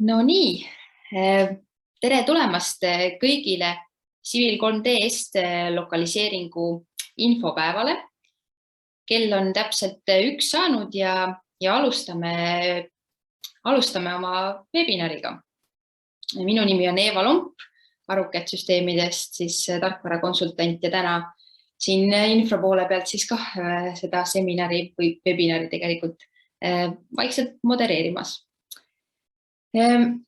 No nii, tere tulemast kõigile Civil 3D-st lokaliseeringu infopäevale. Kell on täpselt 1 saanud ja alustame oma webinariga. Minu nimi on Eeva Lomp, Aruket süsteemidest, siis tarkvarakonsultant ja täna siin info poole pealt siis ka seda seminari või webinari tegelikult vaikselt modereerimas. Meil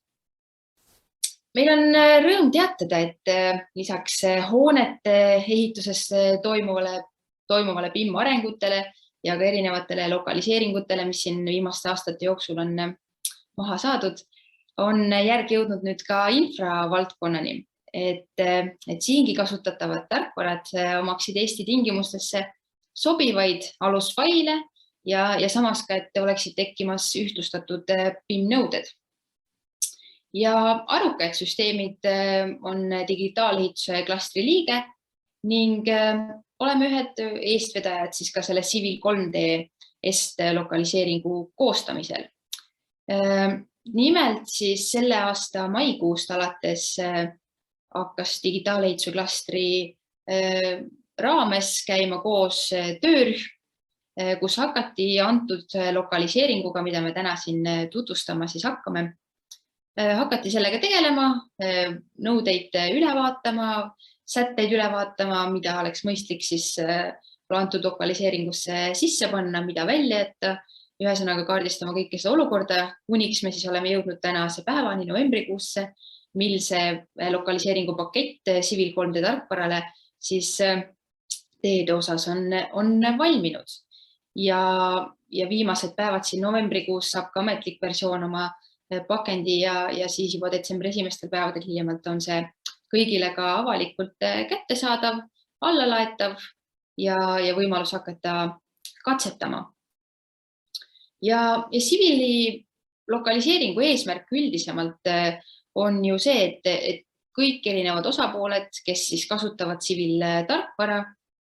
on rõõm teatada, et lisaks hoonete ehituses toimuvale BIM arengutele ja ka erinevatele lokaliseeringutele, mis siin viimaste aastate jooksul on maha saadud, on järgi jõudnud nüüd ka infravaldkonnani, et siingi kasutatavad tarkvarad omaksid Eesti tingimustesse sobivaid alusfaile ja samas ka, et oleksid tekkimas ühtlustatud BIM nõuded. Ja Aruket süsteemid on digitaalehituse klastri liige ning oleme ühed eestvedajad siis ka selle Civil 3D-st lokaliseeringu koostamisel. Nimelt siis selle aasta maikuust alates hakkas digitaalehituse klastri raames käima koos töörühm, kus hakati antud lokaliseeringuga, mida me täna siin tutvustama siis hakkame, hakati sellega tegelema, nõudeid üle vaatama, sätteid üle vaatama, mida oleks mõistlik siis antud lokaliseeringusse sisse panna, mida välja jätta, ühesõnaga kaardistama kõike seda olukorda, kuniks me siis oleme jõudnud tänase päevani novembrikuusse, mil see lokaliseeringu pakett Civil 3D tarkvarale siis teede osas on valminud. Ja viimased päevad siin novembrikuus saab ka ametlik versioon oma pakendi ja siis juba detsembri esimestel päevadel hiljemalt on see kõigile ka avalikult kättesaadav, allalaetav ja võimalus hakata katsetama. Ja Civili lokaliseeringu eesmärk üldisemalt on ju see, et kõik erinevad osapooled, kes siis kasutavad Civil tarkvara,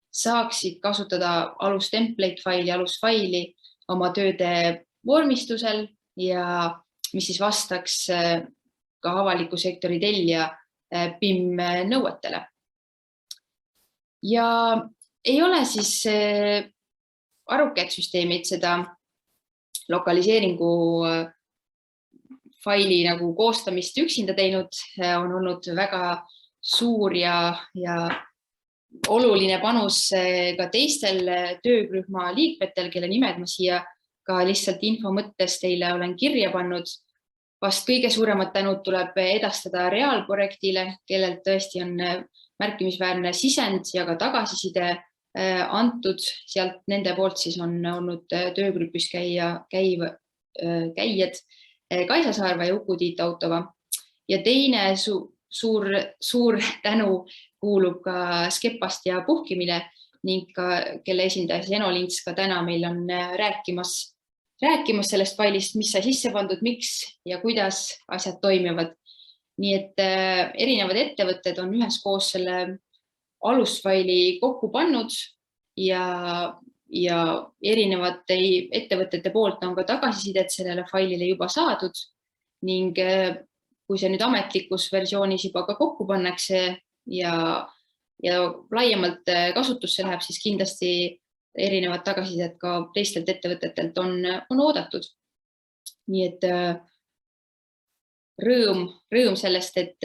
saaksid kasutada alustemplate faili, alusfaili oma tööde vormistusel ja mis siis vastaks ka avaliku sektori tellija BIM nõuetele. Ja ei ole siis Aruket süsteemid seda lokaliseeringu faili nagu koostamist üksinda teinud, on olnud väga suur ja oluline panus ka teistel töörühma liikmetel, kelle nimed ma siia ka lihtsalt info mõttes teile olen kirja pannud. Vast kõige suuremad tänud tuleb edastada Reaalprojektile, kellelt tõesti on märkimisväärne sisend ja ka tagasiside antud. Sealt nende poolt siis on olnud töögrupis käijad Kaisa Saarva ja Uku-Tiit Autova. Ja teine suur tänu kuulub ka Skepast ja Puhkimile ning ka kelle esindaja Eno Lints ka täna meil on rääkimas sellest failist, mis sai sisse pandud, miks ja kuidas asjad toimivad. Nii et erinevad ettevõtted on üheskoos selle alusfaili kokku pannud ja erinevate ettevõtete poolt on ka tagasisidet sellele failile juba saadud ning kui see nüüd ametlikus versioonis juba ka kokku pannakse ja laiemalt kasutusse läheb, siis kindlasti erinevad tagasisidet ka teistelt ettevõtetelt on oodatud. Nii et rõõm sellest, et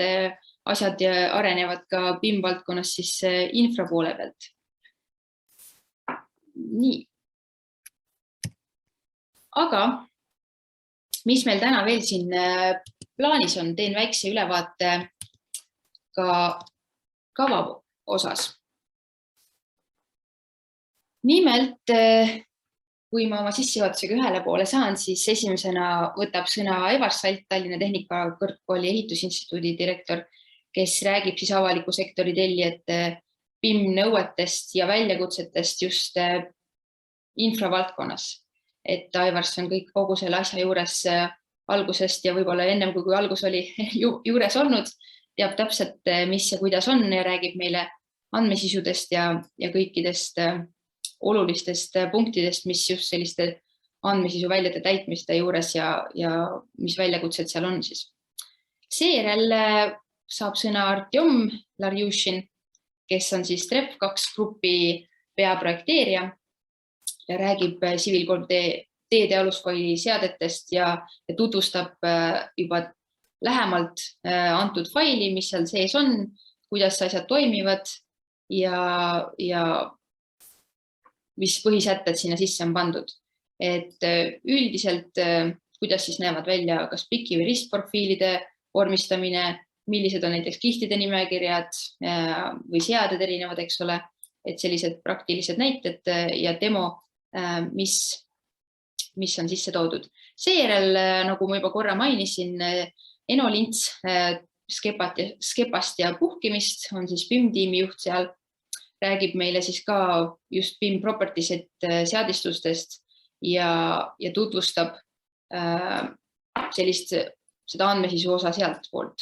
asjad arenevad ka BIM valdkonnas siis infra poole pealt. Nii. Aga mis meil täna veel siin plaanis on, teen väikse ülevaate ka kava osas. Nimelt, kui ma oma sissejuhatusega ühele poole saan, siis esimesena võtab sõna Aivar Salt, Tallinna Tehnikakõrgkooli ehitusinstituudi direktor, kes räägib siis avaliku sektori tellijate BIM nõuetest ja väljakutsetest just infravaldkonnas. Et Aivars on kõik kogu selle asja juures algusest ja võib-olla ennem kui algus oli juures olnud, teab täpselt, mis ja kuidas on ja räägib meile andmesisudest ja kõikidest olulistest punktidest, mis just selliste andmesisu väljade täitmiste juures ja mis väljakutsed seal on siis. Seejärel saab sõna Artjom Larjušin, kes on siis TREF2 grupi peaprojekteerija ja räägib Civil3D alusfaili seadetest ja tutvustab juba lähemalt antud faili, mis seal sees on, kuidas asjad toimivad ja mis põhisätted sinna sisse on pandud. Et üldiselt, kuidas siis näevad välja kas piki või ristprofiilide vormistamine, millised on näiteks kihtide nimekirjad või seaded erinevad, eks ole, et sellised praktilised näited ja demo, mis on sisse toodud. Seejärel, nagu ma juba korra mainisin, Eno Lints Skepast ja puhkimist on siis BIM-tiimi juht seal, räägib meile siis ka just BIM properties seadistustest ja tutvustab seda andmesisu osa sealt poolt.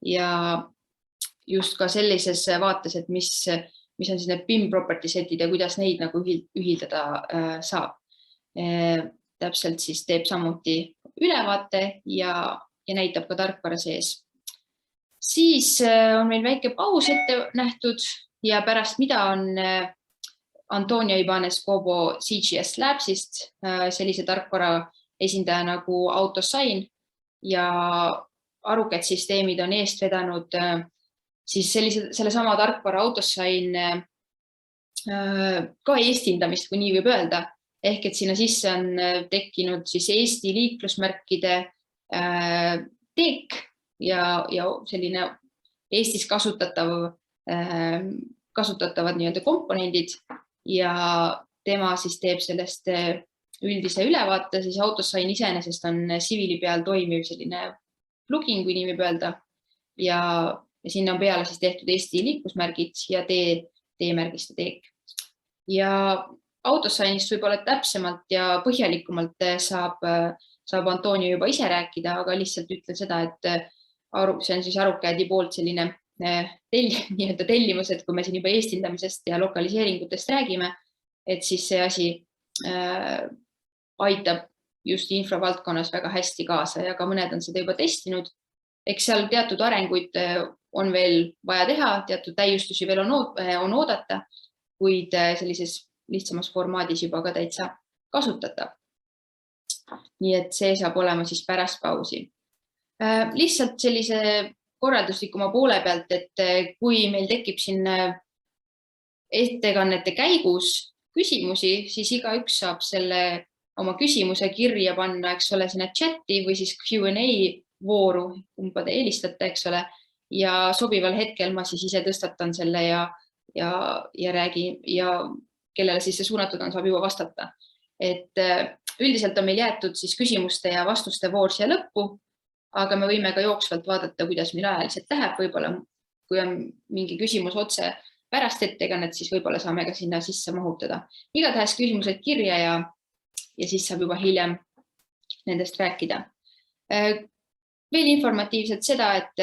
Ja just ka sellises vaates, et mis on siis need BIM properties ja kuidas neid nagu ühildada saab. Täpselt siis teeb samuti ülevaate ja näitab ka tarkvara sees. Siis on meil väike paus ette nähtud ja pärast mida on Antonio Ibanez Cobo CGS Labsist sellise tarkvara esindaja nagu AutoSign ja AruCAD-süsteemid on eest vedanud siis selle sama tarkvara AutoSign ka eestindamist, kui nii võib öelda. Ehk et sinna sisse on tekkinud siis Eesti liiklusmärkide teek ja selline Eestis kasutatavad nii-öelda komponendid ja tema siis teeb sellest üldise ülevaate, siis AutoSign iseenesest on Civili peal toimiv selline plugin, kui nii võib öelda ja sinna on peale siis tehtud Eesti liiklusmärgid ja teemärgiste teek. Ja AutoSignist võib-olla täpsemalt ja põhjalikumalt saab Antonio juba ise rääkida, aga lihtsalt ütlen seda, et see on siis AruCAD-i poolt selline tellimus, et kui me siin juba eestindamisest ja lokaliseeringutest räägime, et siis see asi aitab just infravaldkonnas väga hästi kaasa ja ka mõned on seda juba testinud. Eks seal teatud arenguid on veel vaja teha, teatud täiustusi veel on oodata, kuid sellises lihtsamas formaadis juba ka täitsa kasutatav. Nii et see saab olema siis pärast pausi. Lihtsalt sellise korralduslikuma poole pealt, et kui meil tekib siin ettekannete käigus küsimusi, siis igaüks saab selle oma küsimuse kirja panna, eks ole, sinna chati või siis Q&A vooru, kumba te eelistate, eks ole, ja sobival hetkel ma siis ise tõstatan selle ja räägin ja kellele siis see suunatud on, saab juba vastata. Et üldiselt on meil jäetud siis küsimuste ja vastuste voor siia lõppu, aga me võime ka jooksvalt vaadata, kuidas meil ajaliselt läheb. Võib-olla, kui on mingi küsimus otse pärast ettekannet, siis võib-olla saame ka sinna sisse mahutada. Igatahes küsimused kirja ja siis saab juba hiljem nendest rääkida. Veel informatiivselt seda, et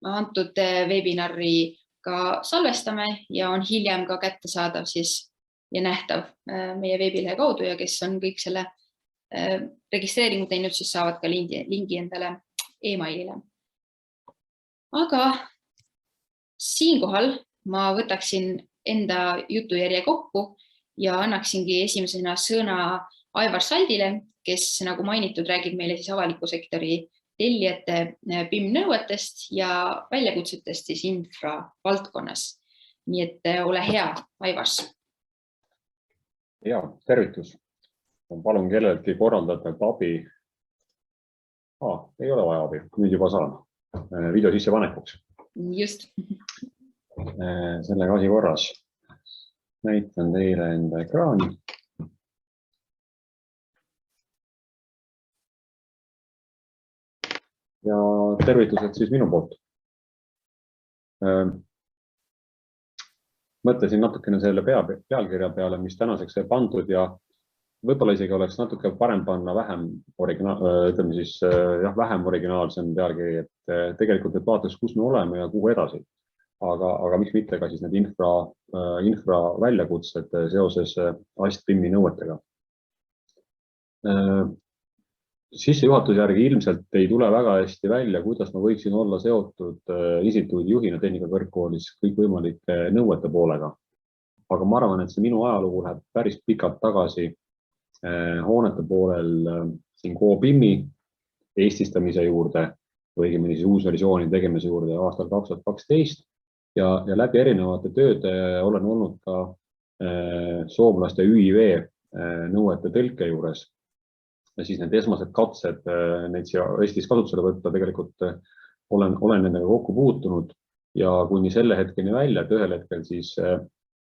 antud webinari ka salvestame ja on hiljem ka kättesaadav siis ja nähtav meie veebilehe kaudu ja kes on kõik selle registreeringu teinud, siis saavad ka lingi endale e-mailile. Aga siinkohal ma võtaksin enda jutujärje kokku ja annaksingi esimesena sõna Aivar Saldile, kes nagu mainitud räägib meile siis avaliku sektori tellijate BIM nõuetest ja väljakutsetest siis infra valdkonnas. Nii et ole hea, Aivars. Ja, tervitus. Palun kelleltki korraldada abi. Ei ole vaja abi, nüüd juba saan. Video sissepanekuks. Just. Sellega asi korras. Näitan teile enda ekraani. Ja tervitused siis minu poolt. Mõtlesin natukene selle pealkirja peale, mis tänaseks sai pandud ja võib-olla isegi oleks natuke parem panna vähem originaalsem pealkiri, et tegelikult et vaataks, kus me oleme ja kuhu edasi. Aga miks mitte ka siis need infra väljakutsed seoses AST BIM-i nõuetega. sissejuhatuse järgi ilmselt ei tule väga hästi välja, kuidas ma võiksin olla seotud instituudi juhina Tehnikakõrgkoolis kõikvõimalike nõuete poolega. Aga ma arvan, et see minu ajalugu läheb päris pikalt tagasi hoonete poolel siin KOBIM-i eestistamise juurde, või õigemini siis uusversiooni tegemise juurde aastal 2012 ja läbi erinevate tööde olen olnud ka soomlaste ÜIV nõuete tõlke juures. Ja siis need esmased katsed neid siia Eestis kasutusele võtta tegelikult olen nendega kokku puutunud ja kuni selle hetkeni välja, et ühel hetkel siis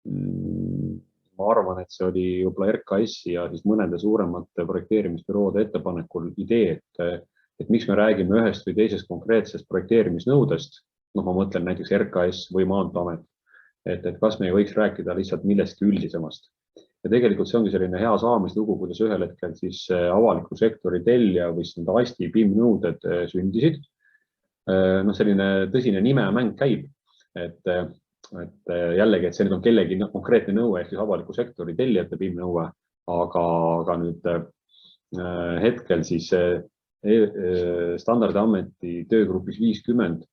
ma arvan, et see oli juba RKS-i ja siis mõnede suuremate projekteerimisbüroode ettepanekul idee, et miks me räägime ühest või teisest konkreetsest projekteerimisnõudest, ma mõtlen näiteks RKS või Maanteeamet, et kas me ei võiks rääkida lihtsalt millestki üldisemast. Ja tegelikult see ongi selline hea saamislugu, kuidas ühel hetkel siis avaliku sektori tellija või ASTI BIM nõuded sündisid. Selline tõsine nimemäng käib, et jällegi, et see nüüd on kellegi konkreetne nõue ehk siis avaliku sektori tellijate BIM nõue, aga nüüd hetkel siis Standardiameti töögrupis 50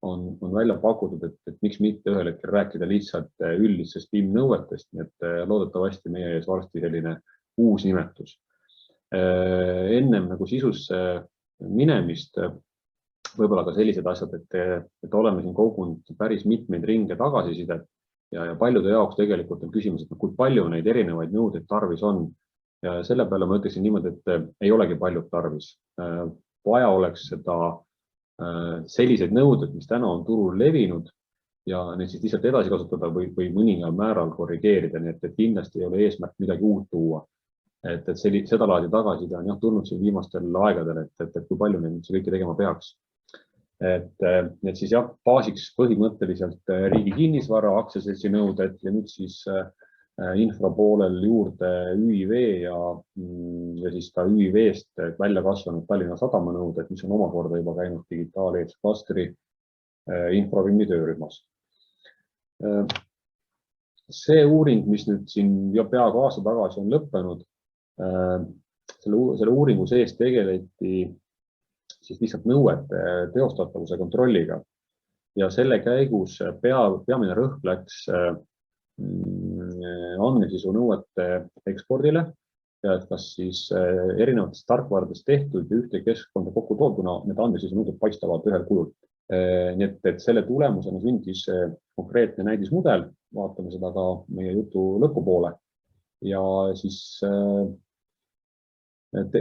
on välja pakutud, et miks mitte ühel hetkel rääkida lihtsalt üldistest BIM nõuetest, nii et loodetavasti meie ees varsti selline uus nimetus. Ennem nagu sisusse minemist, võib-olla ka sellised asjad, et oleme siin kogunud päris mitmeid ringe tagasisidet ja paljude jaoks tegelikult on küsimus, et kui palju neid erinevaid nõudeid tarvis on. Ja selle peale ma ütleksin niimoodi, et ei olegi paljud tarvis. Vaja oleks seda sellised nõuded, mis täna on turul levinud ja neid siis lihtsalt edasi kasutada või mõningal määral korrigeerida, nii et kindlasti ei ole eesmärk midagi uut tuua. Et seda laadi tagasiside on tulnud siin viimastel aegadel, et kui palju neid kõike tegema peaks. Et siis baasiks põhimõtteliselt riigi kinnisvara, aktsiaseltsi nõuded ja nüüd siis infra poolel juurde ÜIV ja siis ka ÜIV-st välja kasvanud Tallinna Sadama nõuded, mis on omakorda juba käinud digitaaleelse klastri infravimmi töörühmas. See uuring, mis nüüd siin peaaegu aasta tagasi on lõppenud, selle uuringu sees tegeleti siis lihtsalt nõuete teostatavuse kontrolliga ja selle käigus peamine rõhk läks andmesisu nõuete ekspordile ja et kas siis erinevatest tarkvardest tehtud ja ühte keskkonda kokku tooduna need andmesisu nõuded paistavad ühel kujul. Nii et selle tulemusena sündis konkreetne näidismudel, vaatame seda ka meie jutu lõpupoole ja siis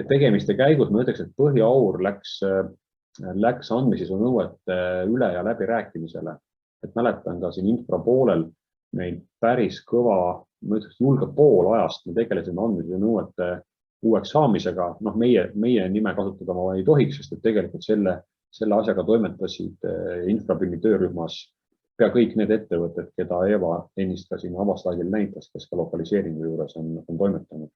tegemiste käigus ma ütleks, et põhiaur läks andmesisu nõuete üle ja läbirääkimisele. Et mäletan ka siin infra poolel meil päris kõva, ma ütleks julge pool ajast me tegelesime andmesisu nõuete uueks saamisega. Meie nime kasutada ma ei tohiks, sest et tegelikult selle asjaga toimetasid infrabimi töörühmas pea kõik need ettevõtted, keda Eva ennist ka siin avaslaidil näitas, kes ka lokaliseeringu juures on toimetanud.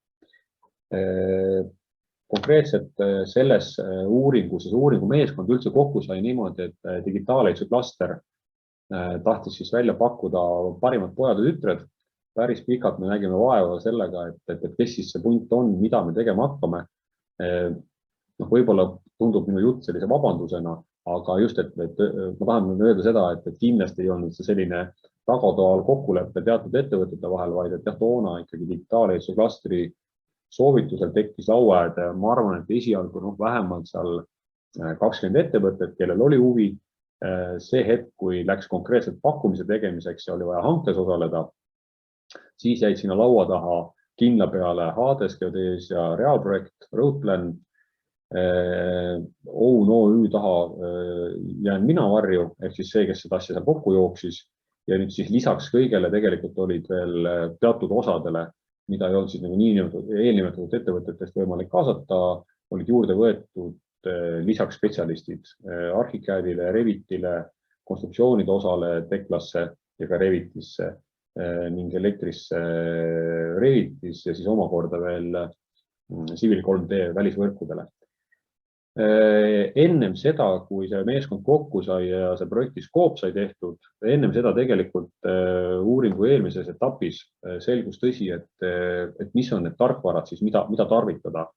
Konkreetselt selles uuringu meeskond üldse kokku sai niimoodi, et digitaaleitse klaster tahtis siis välja pakkuda parimad pojad ja tütred. Päris pikalt me nägime vaeva sellega, et kes siis see punt on, mida me tegema hakkame. Võib-olla tundub minu jutt sellise vabandusena, aga just, et ma tahan öelda seda, et kindlasti ei olnud see selline tagatoal kokkuleppe teatud ettevõtete vahel, vaid et toona ikkagi digitaaleitse klastri soovitusel tekkis lauaed. Ma arvan, et esialgu vähemalt seal 20 ettevõtet, kellel oli huvi. See hetk, kui läks konkreetselt pakkumise tegemiseks ja oli vaja hankes osaleda, siis jäid sinna laua taha kindla peale Hades, Geodes ja Realprojekt, Roadplan, OÜ taha jään mina varju, ehk siis see, kes seda asja seal kokku jooksis. Ja nüüd siis lisaks kõigele tegelikult olid veel teatud osadele, mida ei olnud siis eelnimetatud ettevõtetest võimalik kaasata, olid juurde võetud lisaks spetsialistid Archicadile, Revitile, konstruktsioonide osale, Teklasse ja ka Revitisse ning Elektrisse Revitis ja siis omakorda veel Civil 3D välisvõrkudele. Ennem seda, kui see meeskond kokku sai ja see projekti skoop sai tehtud, ennem seda tegelikult uuringu eelmises etapis selgus tõsi, et mis on need tarkvarad, siis mida tarvitada.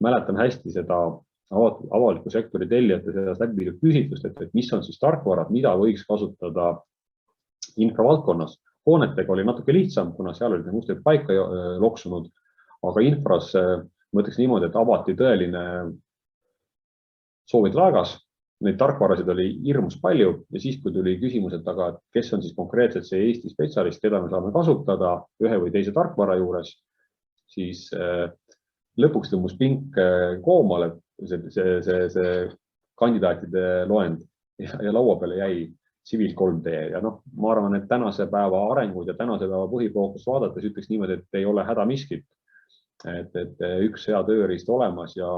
Mäletan hästi seda avaliku sektori tellijate seas läbi viidud küsitlust, et mis on siis tarkvarad, mida võiks kasutada infravaldkonnas. Hoonetega oli natuke lihtsam, kuna seal olid mustrid paika loksunud, aga infras mõtleks niimoodi, et avati tõeline soovide laegas. Neid tarkvarasid oli hirmus palju ja siis, kui tuli küsimus, et aga kes on siis konkreetselt see Eesti spetsialist, keda me saame kasutada ühe või teise tarkvara juures, siis lõpuks tõmbus pink koomale see kandidaatide loend ja laua peale jäi Civil 3D ja ma arvan, et tänase päeva arengud ja tänase päeva põhifookust vaadates ütleks niimoodi, et ei ole häda miskit. Et üks hea tööriist olemas ja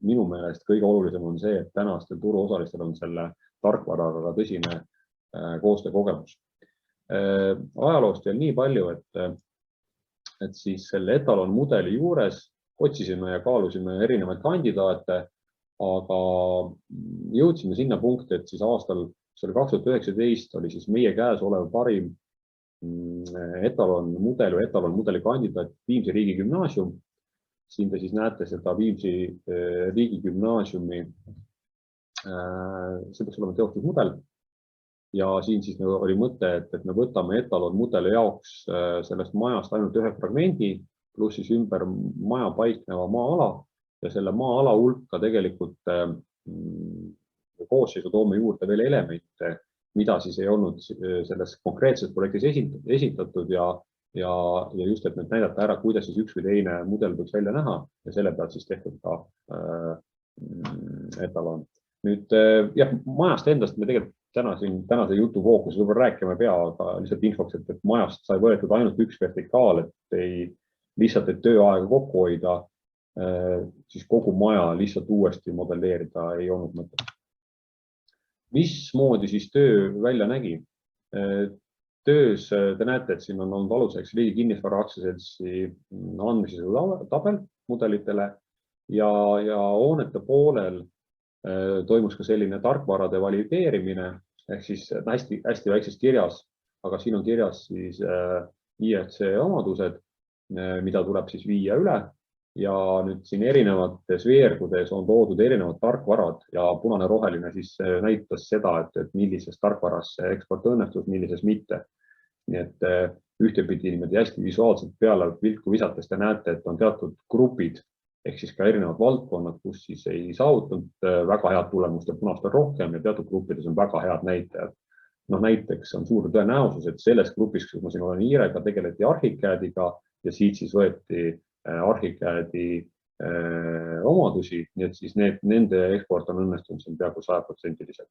minu meelest kõige olulisem on see, et tänastel turuosalistel on selle tarkvaraga ka tõsine koostöökogemus. Ajaloost veel nii palju, et siis selle etalon mudeli juures otsisime ja kaalusime erinevaid kandidaate, aga jõudsime sinna punkti, et siis aastal 2019 oli siis meie käes olev parim etalon mudeli kandidaat Viimsi riigigümnaasium. Siin te siis näete seda Viimsi riigigümnaasiumi, see peaks olema teostusmudel. Ja siin siis oli mõte, et me võtame etalon mudeli jaoks sellest majast ainult ühe fragmendi, pluss siis ümber maja paikneva maa-ala ja selle maa-ala hulka tegelikult koosseisu toome juurde veel elemente, mida siis ei olnud selles konkreetses projektis esitatud ja just, et nüüd näidata ära, kuidas siis üks või teine mudel võiks välja näha ja selle pealt siis tehtud ka etalon. Nüüd jah, majast endast me tegelikult tänase jutu fookuses võib-olla rääkima ei pea, aga lihtsalt infoks, et majast sai võetud ainult üks vertikaal, et lihtsalt, et tööaega kokku hoida, siis kogu maja lihtsalt uuesti modelleerida ei olnud mõtet. Mismoodi siis töö välja nägi? Töös te näete, et siin on olnud aluseks Riigi Kinnisvara Aktsiaseltsi andmesisu tabel mudelitele ja hoonete poolel toimus ka selline tarkvarade valideerimine ehk siis hästi väikses kirjas, aga siin on kirjas siis IFC omadused, mida tuleb siis viia üle. Ja nüüd siin erinevates veergudes on toodud erinevad tarkvarad ja punane roheline siis näitas seda, et millises tarkvaras see eksport õnnestus, millises mitte. Nii et ühtepidi hästi visuaalselt peale vilku visates te näete, et on teatud grupid ehk siis ka erinevad valdkonnad, kus siis ei saavutanud väga head tulemust ja punast on rohkem ja teatud gruppides on väga head näitajad. Näiteks on suur tõenäosus, et selles grupis, kus ma siin olen Iirega, tegeleti Archicadiga ja siit siis võeti Archicadi omadusi, nii et siis nende eksport on õnnestunud siin peaaegu 100%.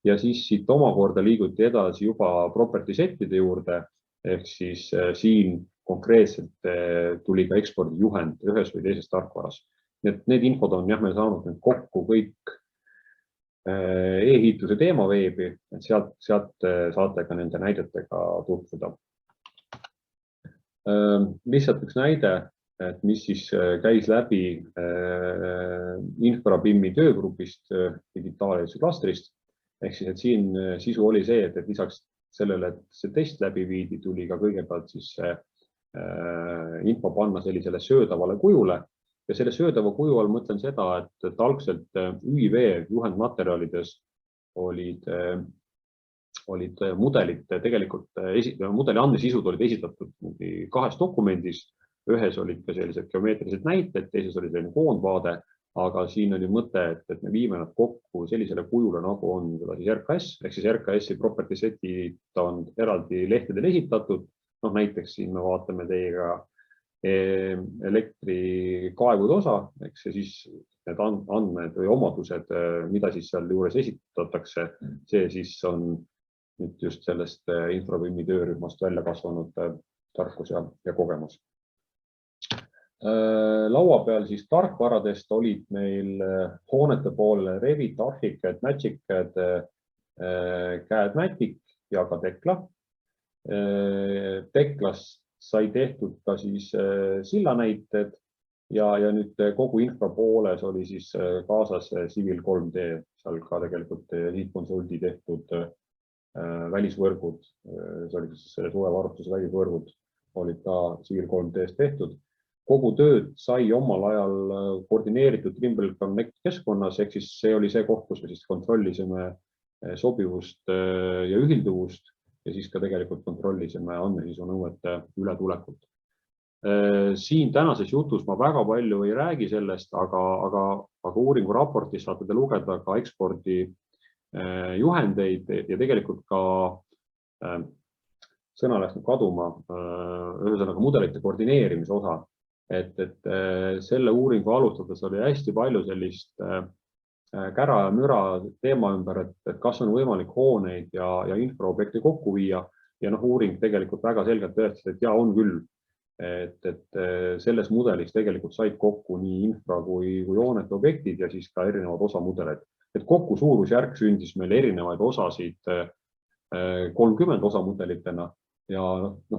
Ja siis siit omakorda liiguti edasi juba property setide juurde, ehk siis siin konkreetselt tuli ka ekspordijuhend ühes või teises tarkvaras. Nii et need infod on me saanud kokku kõik e-ehituse teemaveebi, et sealt saate ka nende näidetega tutvuda. Lihtsalt üks näide, et mis siis käis läbi InfraBIM-i töögrupist digitaalse klastrist. Ehk siis, et siin sisu oli see, et lisaks sellele, et see test läbi viidi, tuli ka kõigepealt siis info panna sellisele söödavale kujule. Ja selle söödava kuju all mõtlen seda, et algselt ÜIV juhendmaterjalides olid mudelid tegelikult, mudeli andmesisud olid esitatud kahes dokumendis. Ühes olid ka sellised geomeetrilised näited, teises oli selline koondvaade, aga siin oli mõte, et me viime nad kokku sellisele kujule, nagu on siis RKS, ehk siis RKS-i property setid on eraldi lehtedel esitatud. Näiteks siin me vaatame teiega elektrikaevude osa, eks siis need andmed või omadused, mida siis seal juures esitatakse, see siis on nüüd just sellest InfraBIM-i töörühmast välja kasvanud tarkus ja kogemus. Laua peal siis tarkvaradest olid meil hoonete pool Revit, Archicad, Magicad, CAD-Matic ja ka Tekla. Teklas sai tehtud ka siis sillanäited ja nüüd kogu infra pooles oli siis kaasas Civil 3D, seal ka tegelikult liitkonsuldi tehtud välisvõrgud, see oli siis selle suvevarustuse välisvõrgud olid ka Civil 3D-s tehtud kogu tööd sai omal ajal koordineeritud Trimble Connect keskkonnas, ehk siis see oli see koht, kus me siis kontrollisime sobivust ja ühilduvust ja siis ka tegelikult kontrollisime andmesisu nõuete ületulekut. Siin tänases jutus ma väga palju ei räägi sellest, aga uuringu raportis saate te lugeda ka ekspordi juhendeid ja tegelikult ka sõna läks kaduma, ühesõnaga mudelite koordineerimise osa, et selle uuringu alustades oli hästi palju sellist kära ja müra teema ümber, et kas on võimalik hooneid ja infraobjekte kokku viia ja uuring tegelikult väga selgelt tõestas, et ja on küll, et selles mudelis tegelikult said kokku nii infra kui hoonete objektid ja siis ka erinevad osamudeleid, et kokku suurusjärk sündis meil erinevaid osasid 30 osamudelitena ja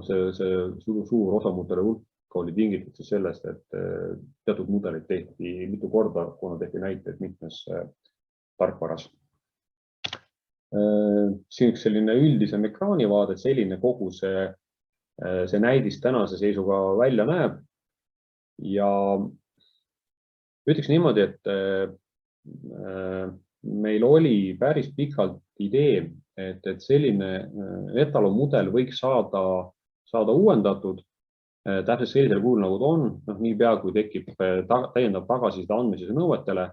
see suur osamudele hulk oli tingitud sellest, et teatud mudelid tehti mitu korda, kuna tehti näiteid mitmes tarkvaras. Siin üks selline üldisem ekraanivaade, selline kogu see näidis tänase seisuga välja näeb ja ütleks niimoodi, et meil oli päris pikalt idee, et selline etalonmudel võiks saada uuendatud täpselt sellisel kujul, nagu ta on, niipea kui tekib täiendav tagasiside andmesisu nõuetele.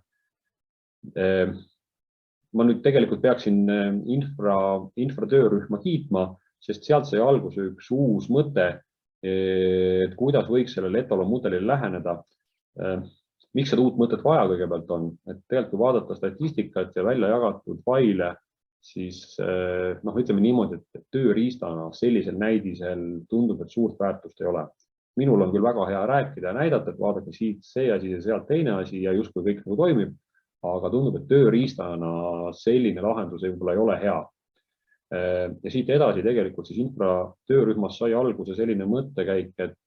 Ma nüüd tegelikult peaksin infra töörühma kiitma, sest sealt sai alguse üks uus mõte, et kuidas võiks sellele etalonmudelile läheneda. Miks seda uut mõtet vaja kõigepealt on? Et tegelikult kui vaadata statistikat ja välja jagatud faile, siis ütleme niimoodi, et tööriistana sellisel näidisel tundub, et suurt väärtust ei ole. Minul on küll väga hea rääkida ja näidata, et vaadake siit see asi ja sealt teine asi ja justkui kõik nagu toimib, aga tundub, et tööriistana selline lahendus võib-olla ei ole hea. Ja siit edasi tegelikult siis infra töörühmas sai alguse selline mõttekäik, et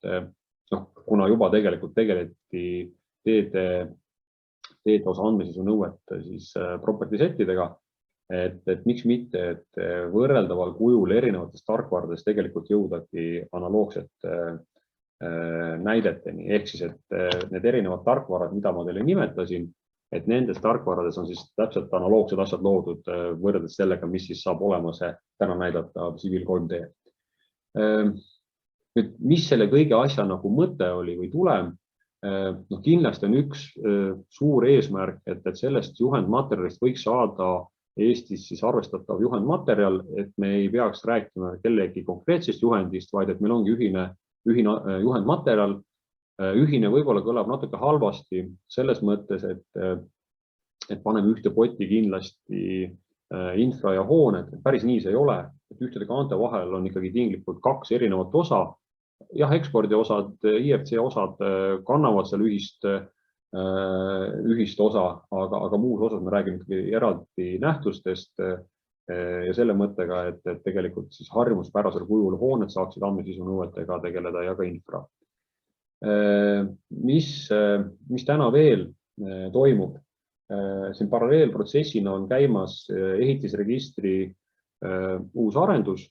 kuna juba tegelikult tegeleti teede osa andmesisu nõuete siis property setidega, et miks mitte, et võrreldaval kujul erinevatest tarkvardest tegelikult jõudagi analoogsete näideteni. Ehk siis, et need erinevad tarkvarad, mida ma teile nimetasin, et nendes tarkvarades on siis täpselt analoogsed asjad loodud võrreldes sellega, mis siis saab olema see täna näidatav Civil 3D. Nüüd, mis selle kõige asja nagu mõte oli või tulem? Kindlasti on üks suur eesmärk, et sellest juhendmaterjalist võiks saada Eestis siis arvestatav juhendmaterjal, et me ei peaks rääkima kellegi konkreetsest juhendist, vaid et meil ongi ühine juhendmaterjal. Ühine võib-olla kõlab natuke halvasti selles mõttes, et paneme ühte potti kindlasti infra ja hooned. Päris nii see ei ole, et ühtede kaante vahel on ikkagi tinglikult kaks erinevat osa. Jah, ekspordi osad, IFC osad kannavad seal ühist osa, aga muus osas me räägime ikkagi eraldi nähtustest ja selle mõttega, et tegelikult siis harjumuspärasel kujul hooned saaksid andmesisu nõuetega tegeleda ja ka infra. Mis täna veel toimub? Siin paralleelprotsessina on käimas ehitisregistri uus arendus.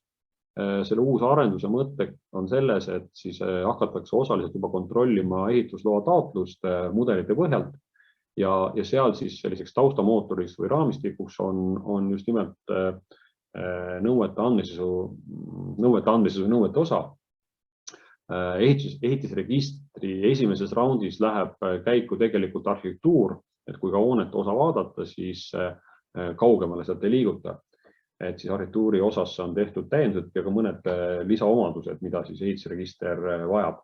Selle uus arenduse mõte on selles, et siis hakatakse osaliselt juba kontrollima ehitusloa taotlust mudelite põhjalt ja seal siis selliseks taustamootoriks või raamistikuks on just nimelt nõuete andmesisu nõuete osa. Ehitisregistri esimeses raundis läheb käiku tegelikult arhitektuur, et kui ka hoonete osa vaadata, siis kaugemale sealt ei liiguta. Et siis arhitektuuri osas on tehtud täiendused ja ka mõned lisaomadused, mida siis ehitisregister vajab.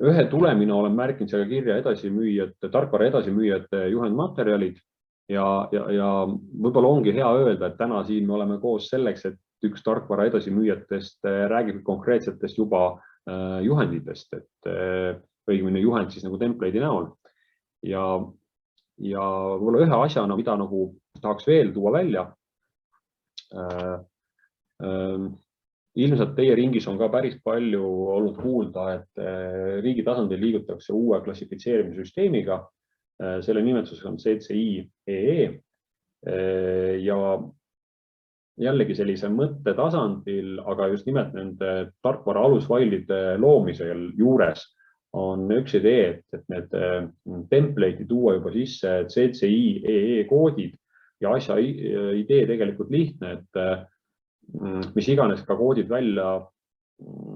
Ühe tulemina olen märkinud selle kirja tarkvara edasimüüjate juhendmaterjalid ja võib-olla ongi hea öelda, et täna siin me oleme koos selleks, et üks tarkvara edasimüüjatest räägib konkreetsetest juba juhenditest, et õigemini juhend siis nagu template'i näol. Ja võib-olla ühe asjana, mida nagu tahaks veel tuua välja. Ilmselt teie ringis on ka päris palju olnud kuulda, et riigi tasandil liigutakse uue klassifitseerimissüsteemiga. Selle nimetus on CCI-EE ja jällegi sellise mõttetasandil, aga just nimelt nende tarkvara alusfailide loomisel juures on üks idee, et need template'i tuua juba sisse CCI EE koodid ja asja idee tegelikult lihtne, et mis iganes ka koodid välja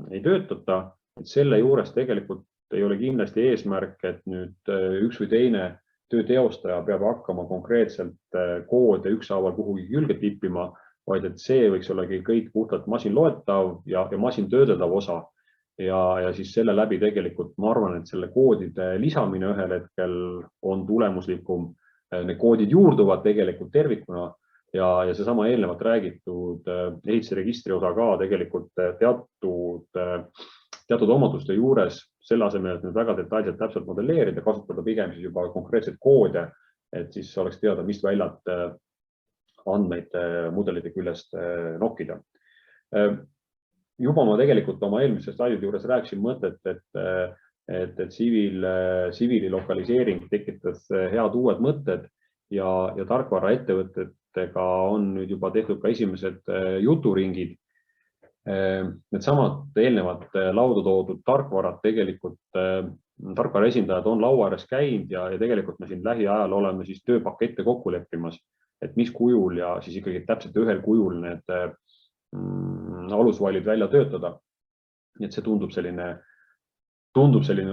ei töötata, et selle juures tegelikult ei ole kindlasti eesmärk, et nüüd üks või teine töö teostaja peab hakkama konkreetselt koode ükshaaval kuhugi külge tippima, vaid et see võiks ollagi kõik puhtalt masinloetav ja masin töödeldav osa. Ja siis selle läbi tegelikult ma arvan, et selle koodide lisamine ühel hetkel on tulemuslikum. Need koodid juurduvad tegelikult tervikuna ja seesama eelnevalt räägitud ehitusregistri osa ka tegelikult teatud omaduste juures, selle asemel, et nüüd väga detailselt täpselt modelleerida, kasutada pigem siis juba konkreetseid koode, et siis oleks teada, mis väljalt andmeid mudelite küljest nokkida. Juba ma tegelikult oma eelmise slaidide juures rääkisin mõtet, et tsiviili lokaliseering tekitas head uued mõtted ja tarkvaraettevõtetega on nüüd juba tehtud ka esimesed juturingid. Need samad eelnevalt lauda toodud tarkvarad tegelikult, tarkvara esindajad on laua ääres käinud ja tegelikult me siin lähiajal oleme siis tööpakette kokku leppimas, et mis kujul ja siis ikkagi täpselt ühel kujul need alusfailid välja töötada. Nii et see tundub selline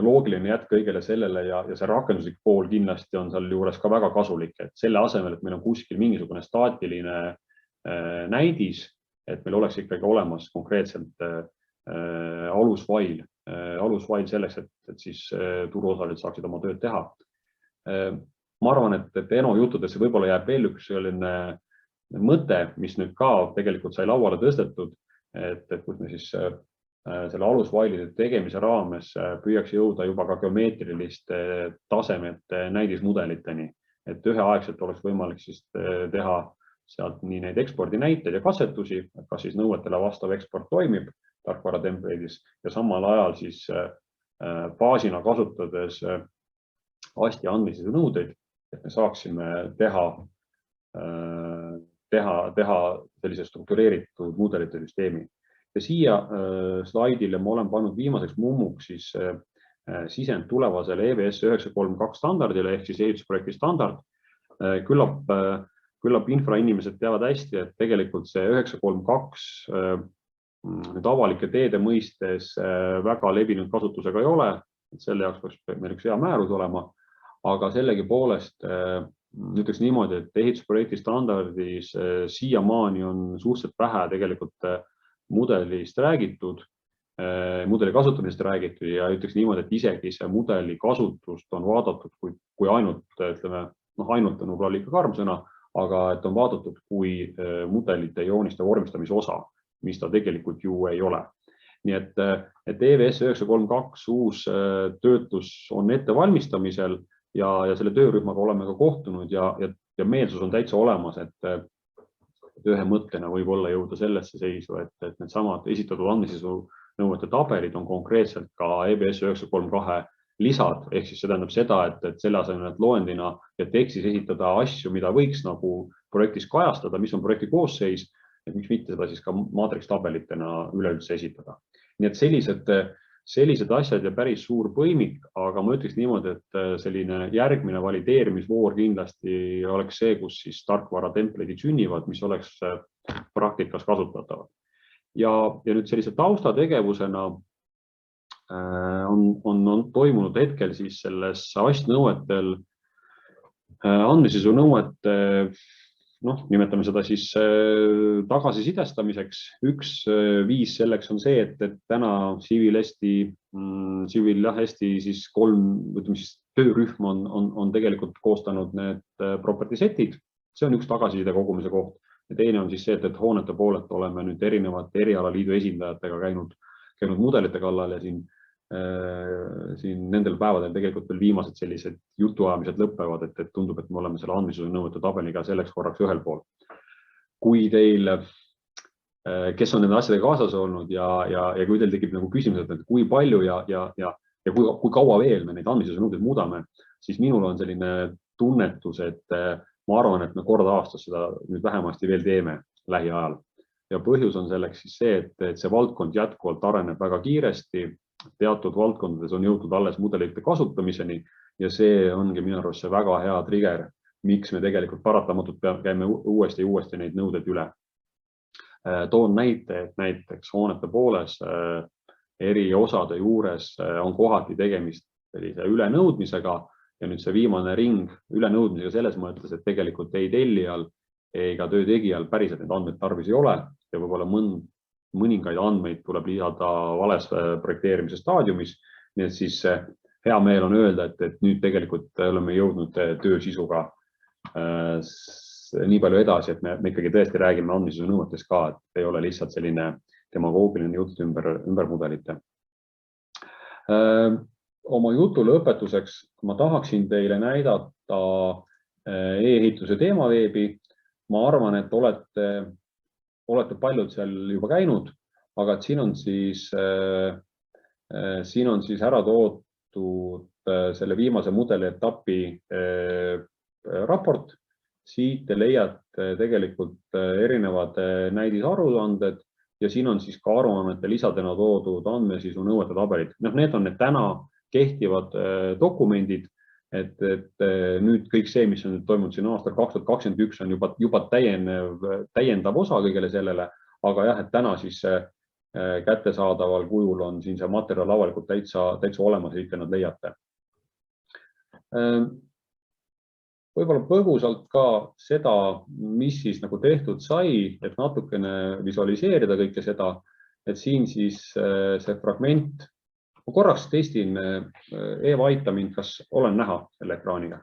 loogiline jätk kõigele sellele ja see rakenduslik pool kindlasti on seal juures ka väga kasulik, et selle asemel, et meil on kuskil mingisugune staatiline näidis, et meil oleks ikkagi olemas konkreetselt alusfail selleks, et siis turuosalised saaksid oma tööd teha. Ma arvan, et Eno juttudesse võib-olla jääb veel üks selline mõte, mis nüüd ka tegelikult sai lauale tõstetud, et kus me siis selle alusfailide tegemise raames püüaks jõuda juba ka geomeetriliste tasemete näidismudeliteni, et üheaegselt oleks võimalik siis teha sealt nii neid ekspordi näiteid ja katsetusi, kas siis nõuetele vastav eksport toimib tarkvara template'is ja samal ajal siis baasina kasutades asti andmise nõudeid, et me saaksime teha sellise struktureeritud mudelite süsteemi. Ja siia slaidile ma olen pannud viimaseks mummuks siis sisend tulevasele EBS 932 standardile ehk siis ehitusprojekti standard. Küllap infrainimesed teavad hästi, et tegelikult see 932 nüüd avalike teede mõistes väga levinud kasutusega ei ole, et selle jaoks peaks meil üks hea määrus olema, aga sellegi poolest ütleks niimoodi, et ehitusprojekti standardis siiamaani on suhteliselt vähe tegelikult mudelist räägitud, mudeli kasutamisest räägitud ja ütleks niimoodi, et isegi see mudeli kasutust on vaadatud kui ainult, ütleme, ainult on võib-olla liiga karm sõna, aga et on vaadatud kui mudelite jooniste vormistamise osa, mis ta tegelikult ju ei ole. Nii et EBS 932 uus töötlus on ettevalmistamisel ja selle töörühmaga oleme ka kohtunud ja meelsus on täitsa olemas, et ühe mõttena võib olla jõuda sellesse seisu, et need samad esitatud andmesisu nõuete tabelid on konkreetselt ka EBS 932 lisad, ehk siis see tähendab seda, et selle asemel, et loendina ja tekstis esitada asju, mida võiks nagu projektis kajastada, mis on projekti koosseis, et miks mitte seda siis ka maatrikstabelitena üleüldse esitada. Nii et sellised asjad ja päris suur põimik, aga ma ütleks niimoodi, et selline järgmine valideerimisvoor kindlasti oleks see, kus siis tarkvara template'id sünnivad, mis oleks praktikas kasutatavad. Ja nüüd sellise taustategevusena on toimunud hetkel siis selles AST-nõuetel andmesisu nõuete, nimetame seda siis tagasisidestamiseks. Üks viis selleks on see, et täna Civil Eesti siis töörühm on tegelikult koostanud need property setid. See on üks tagasiside kogumise koht. Ja teine on siis see, et hoonete poolelt oleme nüüd erinevate erialaliidu esindajatega käinud mudelite kallal ja siin nendel päevadel tegelikult veel viimased sellised jutuajamised lõppevad, et tundub, et me oleme selle andmesisuse nõuete tabeliga selleks korraks ühel pool. Kui teil, kes on nende asjadega kaasas olnud ja kui teil tekib nagu küsimused, et kui palju ja kui kaua veel me neid andmesisuse nõudeid muudame, siis minul on selline tunnetus, et ma arvan, et me korda aastas seda nüüd vähemasti veel teeme. lähiajal. Ja põhjus on selleks siis see, et see valdkond jätkuvalt areneb väga kiiresti. Teatud valdkondades on jõutud alles mudelite kasutamiseni ja see ongi minu arust see väga hea trigger, miks me tegelikult paratamatult käime uuesti neid nõudeid üle. Toon näite, et näiteks hoonete pooles eri osade juures on kohati tegemist sellise ülenõudmisega ja nüüd see viimane ring ülenõudmisega selles mõttes, et tegelikult ei tellijal ega töötegijal päriselt need andmed tarvis ei ole ja võib-olla mõningaid andmeid tuleb lisada vales projekteerimise staadiumis. Nii et siis hea meel on öelda, et nüüd tegelikult oleme jõudnud töö sisuga nii palju edasi, et me ikkagi tõesti räägime andmesisuse nõuetes ka, et ei ole lihtsalt selline demagoogiline jutt ümber mudelite. Oma jutu lõpetuseks ma tahaksin teile näidata e-ehituse teemaveebi. Ma arvan, et olete paljud seal juba käinud, aga siin on siis ära toodud selle viimase mudeli etapi raport. Siit te leiate tegelikult erinevad näidisaruanded ja siin on siis ka aruannete lisadena toodud andmesisu nõuete tabelid. Need on need täna kehtivad dokumendid, et nüüd kõik see, mis on toimunud siin aastal 2021 on juba täiendav osa kõigele sellele, aga jah, et täna siis kättesaadaval kujul on siin see materjal avalikult täitsa olemas, siit nad leiate. Võib-olla põgusalt ka seda, mis siis nagu tehtud sai, et natukene visualiseerida kõike seda, et siin siis see fragment, ma korraks testin, Eeva, aita mind, kas olen näha selle ekraaniga?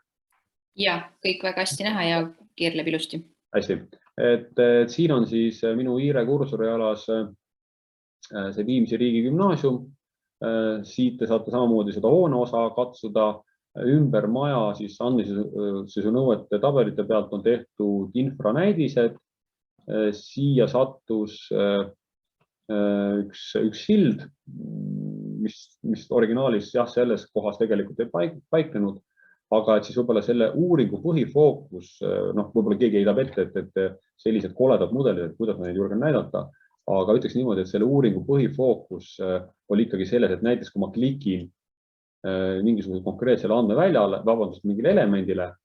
Ja, kõik väga hästi näha ja keerleb ilusti. Hästi, et siin on siis minu hiire kursori alas see Viimsi riigigümnaasium, siit te saate samamoodi seda hoone osa katsuda. Ümber maja siis andmesisu nõuete tabelite pealt on tehtud infranäidised. Siia sattus üks sild, mis originaalis jah, selles kohas tegelikult ei paiknenud, aga et siis võib-olla selle uuringu põhifookus, võib-olla keegi heidab ette, et sellised koledad mudelid, et kuidas ma neid julgen näidata, aga ütleks niimoodi, et selle uuringu põhifookus oli ikkagi selles, et näiteks kui ma klikin mingisuguse konkreetsele andmeväljale, vabandust, mingile elemendile.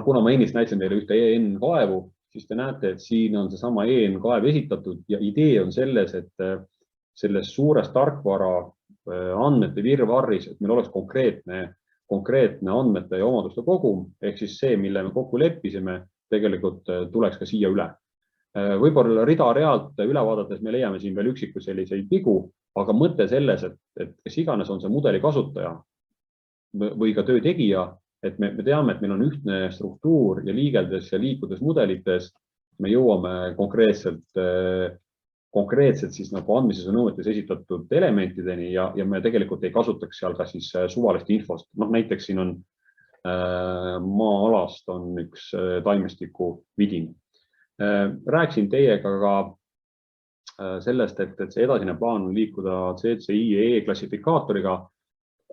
Kuna ma ennist näitasin teile ühte EN kaevu, siis te näete, et siin on seesama EN kaev esitatud ja idee on selles, et selles suures tarkvara andmete virvarris, et meil oleks konkreetne andmete ja omaduste kogum, ehk siis see, mille me kokku leppisime, tegelikult tuleks ka siia üle. Võib-olla rida-realt üle vaadates me leiame siin veel üksiku selliseid vigu, aga mõte selles, et kes iganes on see mudeli kasutaja või ka töö tegija, et me teame, et meil on ühtne struktuur ja liigeldes ja liikudes mudelites me jõuame konkreetselt siis nagu andmesisu nõuetes esitatud elementideni ja me tegelikult ei kasutaks seal ka siis suvalist infost. Näiteks siin on maa-alast on üks taimestiku vidin. Rääksin teiega ka sellest, et see edasine plaan on liikuda CCI klassifikaatoriga.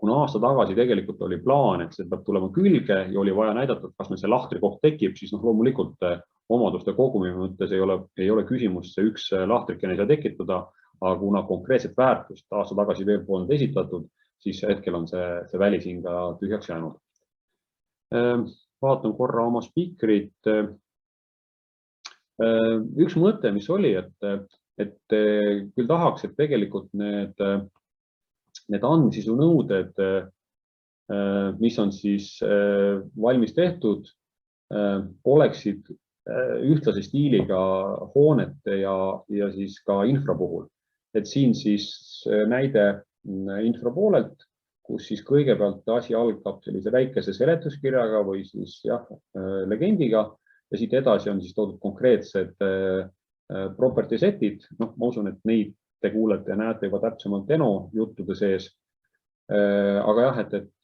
Kuna aasta tagasi tegelikult oli plaan, et see peab tulema külge ja oli vaja näidata, kas meil see lahtrikoht tekib, siis loomulikult omaduste kogumi mõttes ei ole küsimus see üks lahtrikene saa tekitada, aga kuna konkreetset väärtust aasta tagasi veel polnud esitatud, siis hetkel on see välisin ka tühjaks jäänud. Vaatan korra oma spiikrit. Üks mõte, mis oli, et küll tahaks, et tegelikult need andmesisu nõuded, mis on siis valmis tehtud, oleksid ühtlase stiiliga hoonete ja siis ka infra puhul. Et siin siis näide infra poolelt, kus siis kõigepealt asi algab sellise väikese seletuskirjaga või siis legendiga ja siit edasi on siis toodud konkreetsed property setid. Ma usun, et neid te kuulete ja näete juba täpsemalt Eno juttude sees. Aga jah, et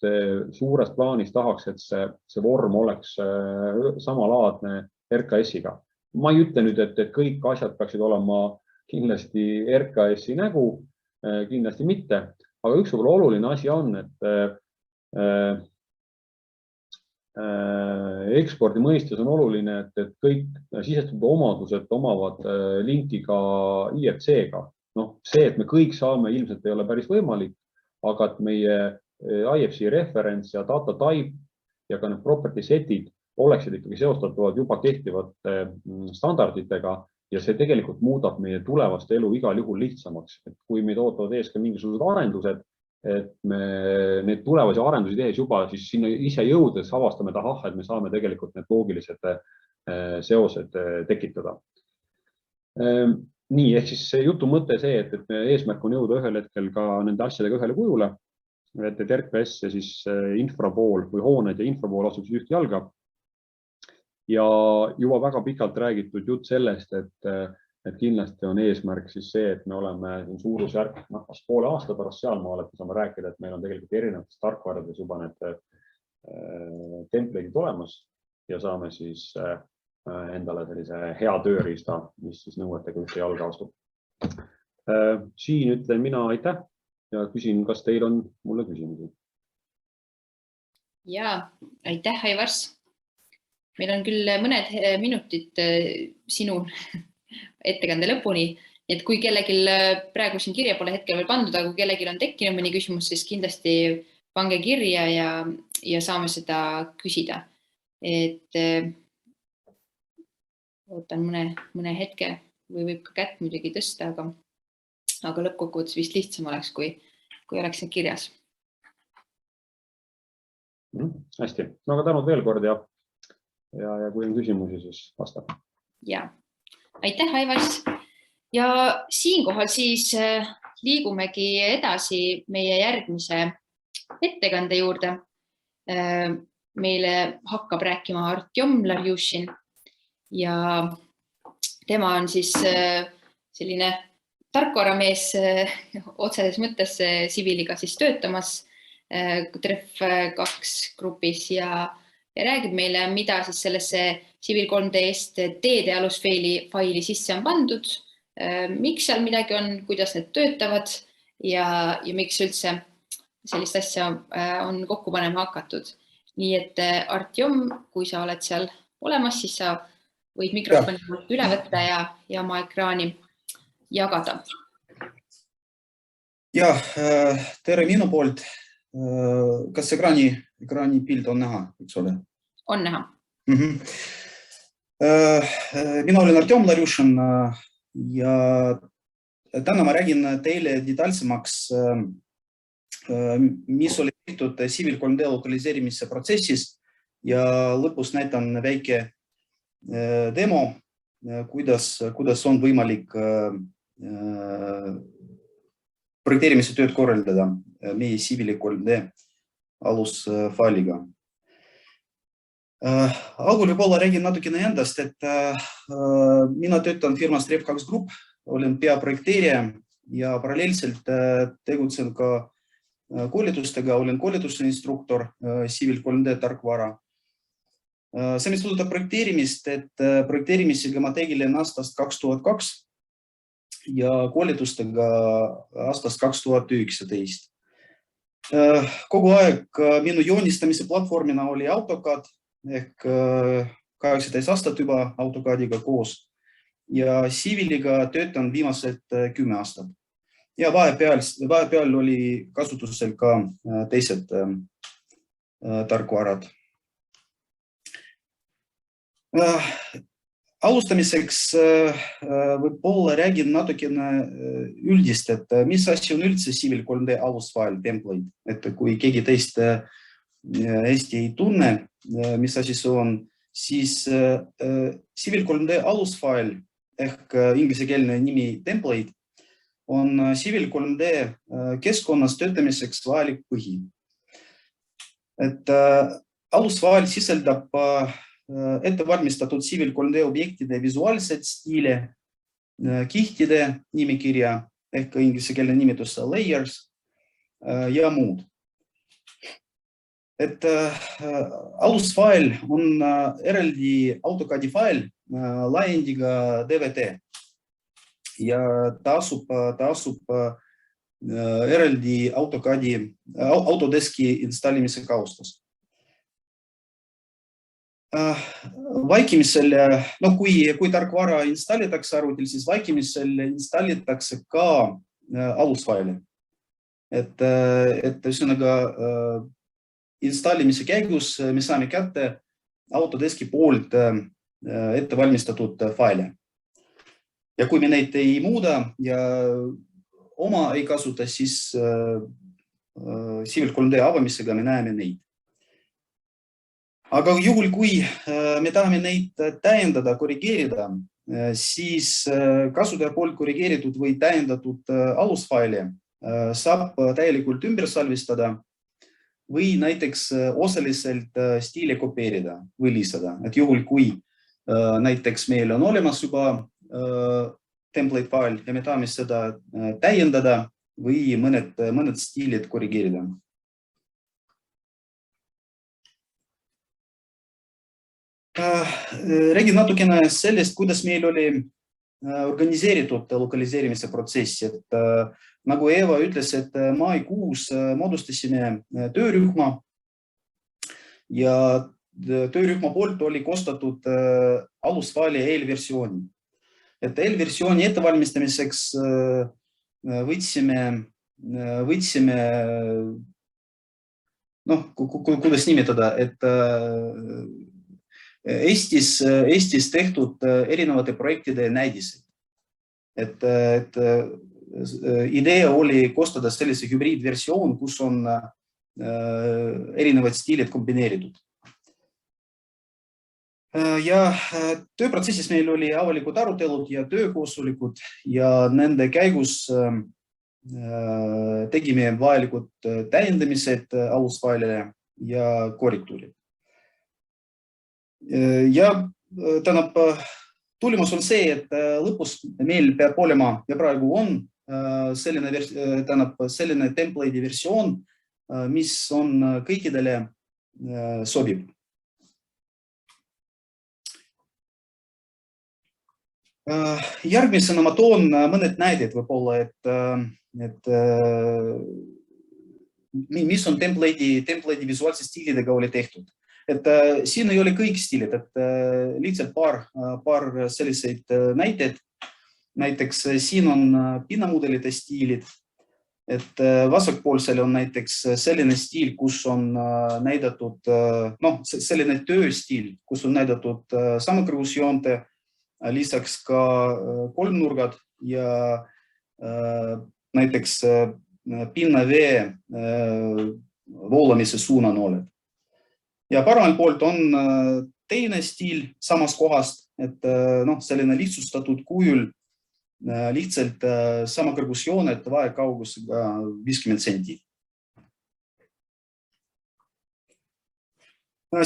suures plaanis tahaks, et see vorm oleks samalaadne RKS-iga. Ma ei ütle nüüd, et kõik asjad peaksid olema kindlasti RKS-i nägu, kindlasti mitte, aga üks võib-olla oluline asi on, et ekspordi mõistes on oluline, et kõik sisestatud omadused omavad linki ka IFC-ga. See, et me kõik saame, ilmselt ei ole päris võimalik, aga et meie IFC reference ja data type ja ka need property setid oleksid ikkagi seostatavad juba kehtivate standarditega ja see tegelikult muudab meie tulevast elu igal juhul lihtsamaks. Et kui meid ootavad ees ka mingisugused arendused, et me neid tulevasi arendusi tehes juba siis sinna ise jõudes avastame, et me saame tegelikult need loogilised seosed tekitada. Nii, ehk siis see jutu mõte see, et me eesmärk on jõuda ühel hetkel ka nende asjadega ühele kujule, et RKS ja siis infrapool või hooned ja infrapool asub siis üht jalga. Ja juba väga pikalt räägitud jutt sellest, et kindlasti on eesmärk siis see, et me oleme suurusjärk poole aasta pärast sealmaal, et me saame rääkida, et meil on tegelikult erinevates tarkvarades juba need template'id olemas ja saame siis endale sellise hea tööriista, mis siis nõuetega ühte jalga astub. Siin ütlen mina aitäh ja küsin, kas teil on mulle küsimusi? Ja, aitäh, Aivars. Meil on küll mõned minutid sinu ettekande lõpuni, et kui kellelgi praegu siin kirja pole hetkel veel pandud, aga kui kellelgi on tekkinud mõni küsimus, siis kindlasti pange kirja ja saame seda küsida. Et ootan mõne hetke või võib ka kätt muidugi tõsta, aga lõppkokkuvõttes vist lihtsam oleks, kui oleks see kirjas. Hästi, aga tänud veel kord ja kui on küsimusi, siis vastab. Ja, aitäh, Aivars. Ja siinkohal siis liigumegi edasi meie järgmise ettekande juurde. Meile hakkab rääkima Artjom Larjušin ja tema on siis selline tarkvaramees otseses mõttes Civiliga siis töötamas Tref 2 grupis ja räägib meile, mida siis sellesse Civil 3D-st teede alusfaili sisse on pandud, miks seal midagi on, kuidas need töötavad ja miks üldse sellist asja on kokku panema hakatud. Nii et Artjom, kui sa oled seal olemas, siis sa võid mikrofoni üle võtta ja oma ekraani jagada. Ja, tere minu poolt. Kas ekraani pilt on näha, eks ole? On näha. Mina olen Artjom Larjušin ja täna ma räägin teile detailsemaks, mis oli tehtud Civil 3D lokaliseerimise protsessis ja lõpus näitan väike demo, kuidas on võimalik projekteerimise tööd korraldada meie Civil 3D alusfailiga. Algul võib-olla räägin natukene endast, et mina töötan firmas Tref 2 Group, olen peaprojekteerija ja paralleelselt tegutsen ka koolitustega, olen koolituse instruktor Civil 3D tarkvara. See, mis puudutab projekteerimist, et projekteerimisega ma tegelen aastast 2002 ja koolitustega aastast 2019. Kogu aeg minu joonistamise platvormina oli AutoCAD ehk 18 aastat juba AutoCADiga koos ja Civiliga töötan viimased 10 aastat. Ja vahepeal oli kasutusel ka teised tarkvarad. Alustamiseks võib-olla räägin natukene üldist, et mis asi on üldse Civil 3D alusfail template, et kui keegi teist hästi ei tunne, mis asi see on, siis Civil 3D alusfail ehk ingliskeelne nimi template on Civil 3D keskkonnas töötamiseks vajalik põhi. Et alusfail sisaldab ettevalmistatud Civil 3D objektide visuaalset stiile, kihtide nimekirja ehk ingliskeelne nimetus layers ja muud. Et alusfail on eraldi AutoCAD-i fail laiendiga DVT ja ta asub eraldi Autodeski installimise kaustas. Vaikimisel, no kui tarkvara installitakse arvutil, siis vaikimisel installitakse ka alusfaili. Et ühesõnaga installimise käigus me saame kätte Autodeski poolt ette valmistatud faile. Ja kui me neid ei muuda ja oma ei kasuta, siis Civil 3D avamisega me näeme neid. Aga juhul, kui me tahame neid täiendada, korrigeerida, siis kasutaja poolt korrigeeritud või täiendatud alusfaili saab täielikult ümber salvestada või näiteks osaliselt stiili kopeerida või lisada. Et juhul, kui näiteks meil on olemas juba template fail ja me tahame seda täiendada või mõned stiilid korrigeerida. Räägin natukene sellest, kuidas meil oli organiseeritud lokaliseerimise protsessi. Et, nagu Eva ütles, et maikuus moodustasime töörühma ja töörühma poolt oli koostatud alusfaili eelversiooni. Et eelversiooni ettevalmistamiseks võtsime kuidas nimetada, et Eestis tehtud erinevate projektide näidised. Et idee oli koostada sellise hübriidversioon, kus on erinevad stiilid kombineeritud. Ja tööprotsessis meil oli avalikud arutelud ja töökoosolekud ja nende käigus tegime vajalikud täiendamised alusfailile ja korrektuurid. Ja tähendab, tulemus on see, et lõpus meil peab olema ja praegu on selline template'i versioon, mis on kõikidele sobib. Järgmisena ma toon mõned näited võib-olla, et mis on template'i visuaalse stiilidega oli tehtud. Et siin ei ole kõik stiilid, et lihtsalt paar selliseid näiteid. Näiteks siin on pinnamudelite stiilid, et vasakpoolsel on näiteks selline stiil, kus on näidatud, selline tööstiil, kus on näidatud samakõrgusjoonte, lisaks ka kolmnurgad ja näiteks pinnavee voolamise suunanooled. Ja paremal poolt on teine stiil samast kohast, et selline lihtsustatud kujul lihtsalt samakõrgusjooned vaekaugusega 50 senti.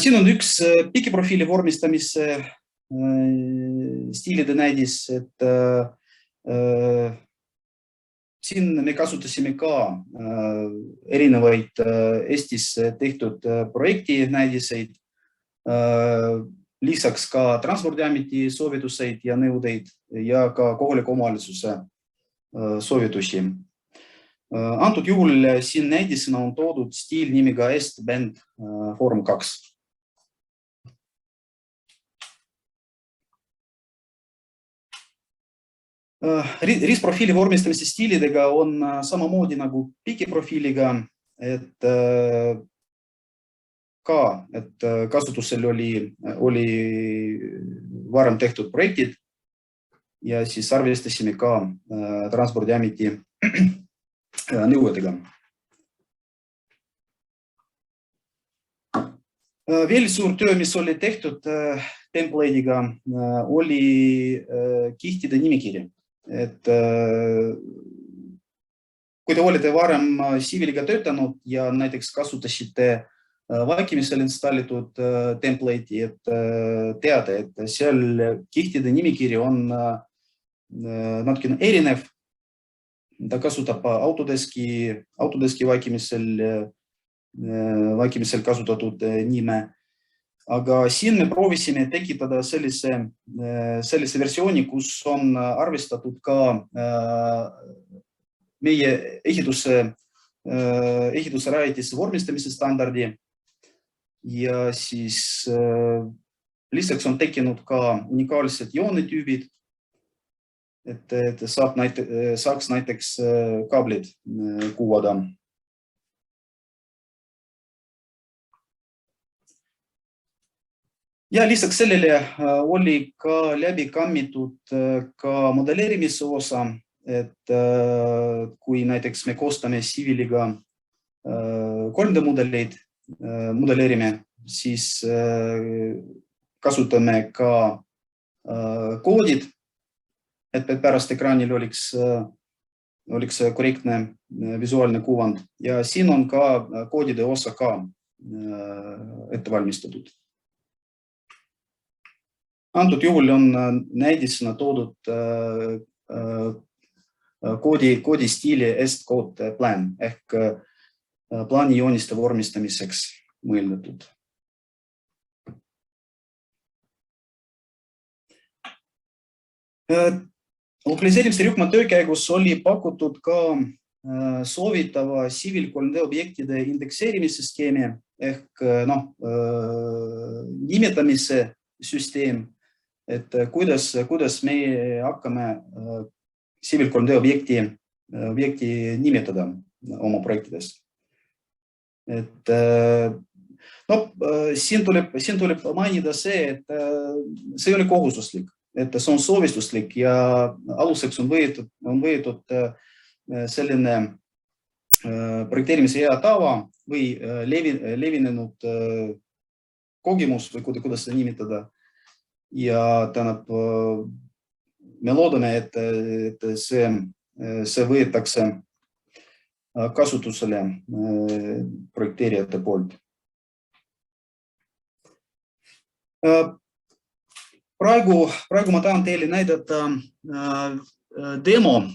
Siin on üks pikiprofiili vormistamise stiilide näidis, et siin me kasutasime ka erinevaid Eestis tehtud projekti näidiseid, lisaks ka Transpordiameti soovituseid ja nõudeid ja ka kohaliku omavalitsuse soovitusi. Antud juhul siin näidisena on toodud stiil nimega S-Band Form 2. Ristprofiili vormistamise stiilidega on samamoodi nagu pikiprofiiliga, et kasutusel oli varem tehtud projektid ja siis arvestasime ka Transpordiameti nõuetega. Veel suur töö, mis oli tehtud template'iga, oli kihtide nimekiri. Et kui te olete varem Civiliga töötanud ja näiteks kasutasite vaikimisel installitud template'i, et teate, et seal kihtide nimekiri on natukene erinev. Ta kasutab Autodeski vaikimisel kasutatud nime. Aga siin me proovisime tekitada sellise versiooni, kus on arvestatud ka meie ehituse rajatise vormistamise standardi ja siis Lisaks on tekkinud ka unikaalsed joonetüübid, et saaks näiteks kaablid kuvada. Ja lisaks sellele oli ka läbi kammitud ka modelleerimise osa, et kui näiteks me koostame Civiliga 3D mudeleid, modelleerime, siis kasutame ka koodid, et pärast ekraanil oleks korrektne visuaalne kuvand ja siin on ka koodide osa ka ette valmistatud. Antud juhul on näidisena toodud koodi stiili S-code plan ehk plaani jooniste vormistamiseks mõeldatud. Lokaliseerimise rühma töö käigus oli pakutud ka soovitava Civil 3D objektide indekseerimise skeemi ehk nimetamise süsteem, et kuidas me hakkame Civil 3D objekti nimetada oma projektides. Et siin tuleb mainida see, et see ei ole kohustuslik, et see on soovistuslik ja aluseks on võetud selline projekteerimise hea tava või levinenud kogemus või kuidas seda nimetada. Ja tähendab, me loodame, et see võetakse kasutusele projekteerijate poolt. Praegu ma tahan teile näidata demo,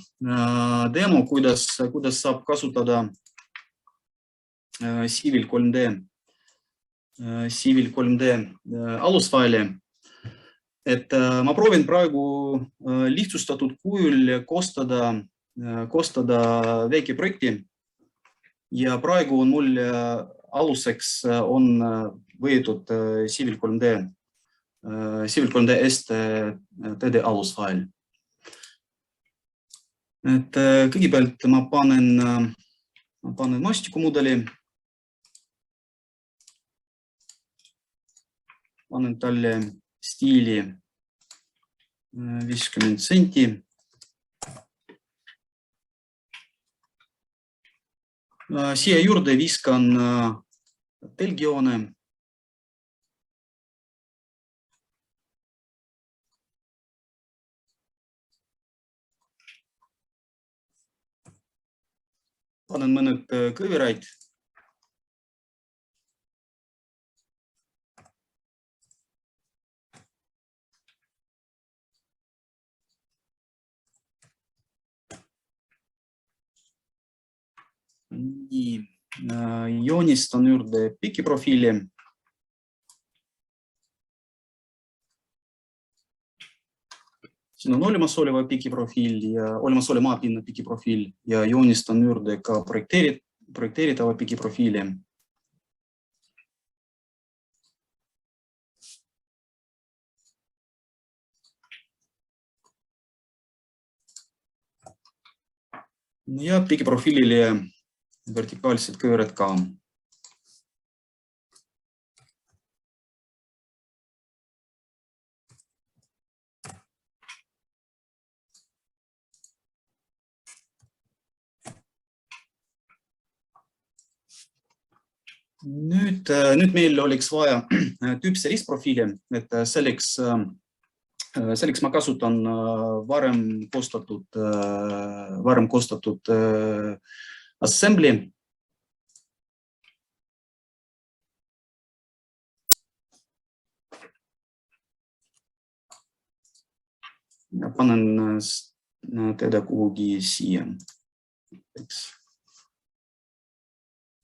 kuidas saab kasutada Civil 3D alusfaili. Et ma proovin praegu lihtsustatud kujul koostada väike projekti ja praegu on mul aluseks on võetud Civil 3D STD alusfail. Et kõigepealt ma panen mastikumudeli, panen talle stiili 50 senti. Siia juurde viskan telgjoone. Panen mõned kõveraid. Nii, joonistan juurde pikiprofiili. Siin on olemasoleva pikiprofiil ja olemasoleva maapinna pikiprofiil ja joonistan juurde ka projekteeritava pikiprofiili. Ja pikiprofiilile vertikaalsed kõvered ka. Nüüd meil oleks vaja tüüpse ristprofiili, et selleks ma kasutan varem koostatud assembly. Ja panen teda kuhugi siia.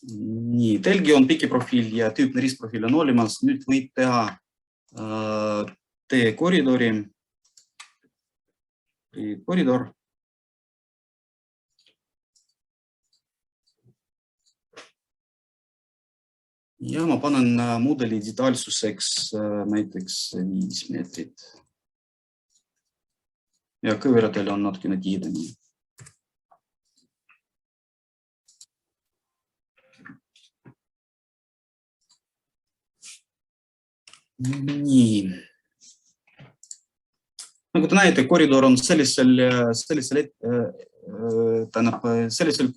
Nii, telgi on pikiprofiil ja tüüpne ristprofiil on olemas. Nüüd võib teha koridor Ja ma panen mudeli detailsuseks näiteks 5 meetrit. Ja kõveradel on natukene tihedamini. Nii. Nagu te näete, koridor on sellisel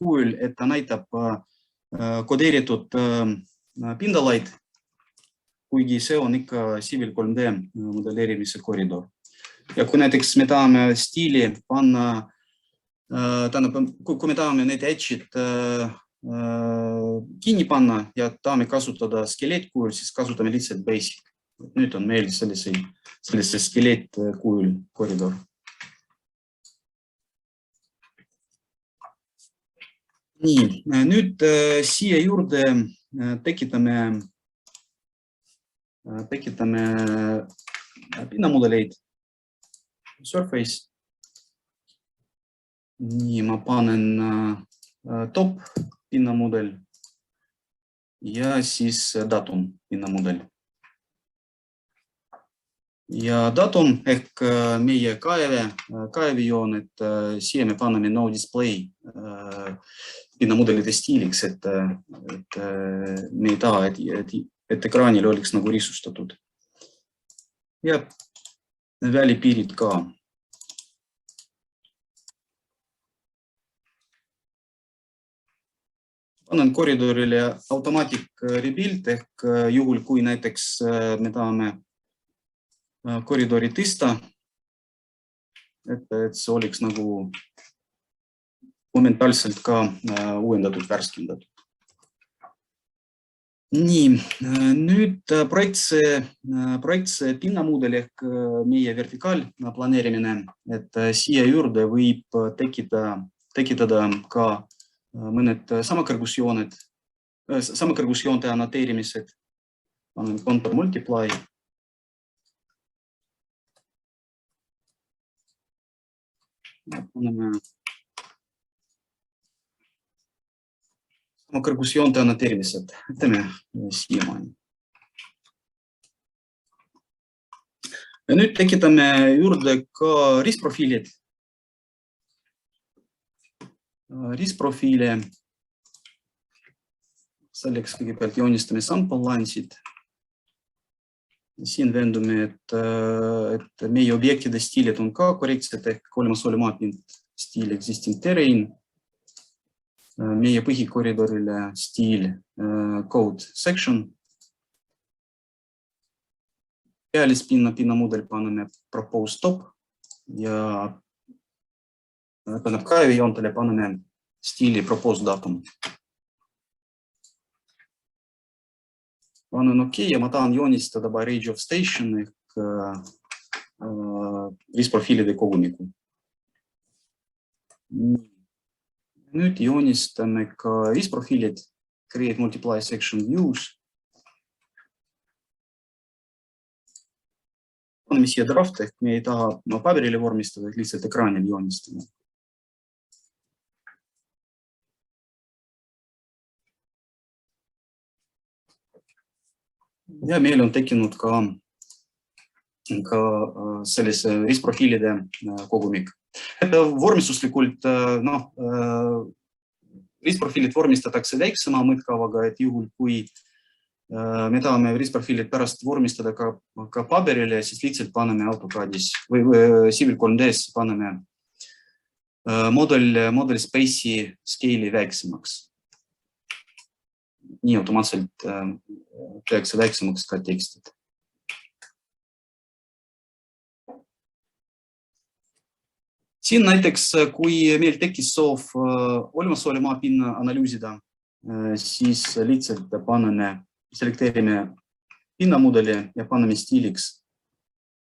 kujul, et ta näitab kodeeritud pindalaid, kuigi see on ikka Civil 3D modelleerimise koridor. Ja kui näiteks me tahame stiili panna, kui me tahame need edge'id kinni panna ja tahame kasutada skeleetkujul, siis kasutame lihtsalt basic. Nüüd on meil sellise skeleetkujul koridor. Nii, nüüd siia juurde tekitame pinnamudeleid. Surface. Nii, ma panen top pinnamudel ja siis datum pinnamudel. Ja datum ehk meie kaevejoon, et siia me paneme no display pinnamudelite stiiliks, et me ei taha, et ekraanil oleks nagu risustatud. Ja välipiirid ka. Panen koridorile automatic rebuild ehk juhul, kui näiteks me tahame koridori tõsta, et see oleks nagu momentaalselt ka uuendatud, värskendatud. Nii, nüüd projektse pinnamudel ehk meie vertikaalplaneerimine, et siia juurde võib tekitada ka mõned samakõrgusjoonte annoteerimised. Panen contour multiply. Paneme samakõrgusjoonte annoteerimised. Teeme siiamaani. Ja nüüd tekitame juurde ka ristprofiilid. Ristprofiile. Selleks kõigepealt joonistame sample linesid. Siin veendume, et meie objektide stiilid on ka korrektsed ehk olemasoleva maapind stiil existing terrain. Meie põhikoridorile stiil code section. Pealispinna mudel paneme propose top ja kaevejoontele paneme stiili propose datum. Panen OK ja ma tahan joonistada by range of station ehk ristprofiilide kogumiku. Nüüd joonistame ka ristprofiilid, create multiply section views. Paneme siia draft ehk me ei taha paberile vormistada, lihtsalt ekraanil joonistame. Ja meil on tekkinud ka sellise ristprofiilide kogumik. Vormistuslikult ristprofiilid vormistatakse väiksema mõõtkavaga, et juhul kui me tahame ristprofiilid pärast vormistada ka paberile, siis lihtsalt paneme AutoCADis või Civil 3Ds paneme model space'i scale'i väiksemaks. Nii automaatselt tehakse väiksemaks ka tekstid. Siin näiteks, kui meil tekkis soov olemasoleva maapinna analüüsida, siis lihtsalt selekteerime pinnamudeli ja paneme stiiliks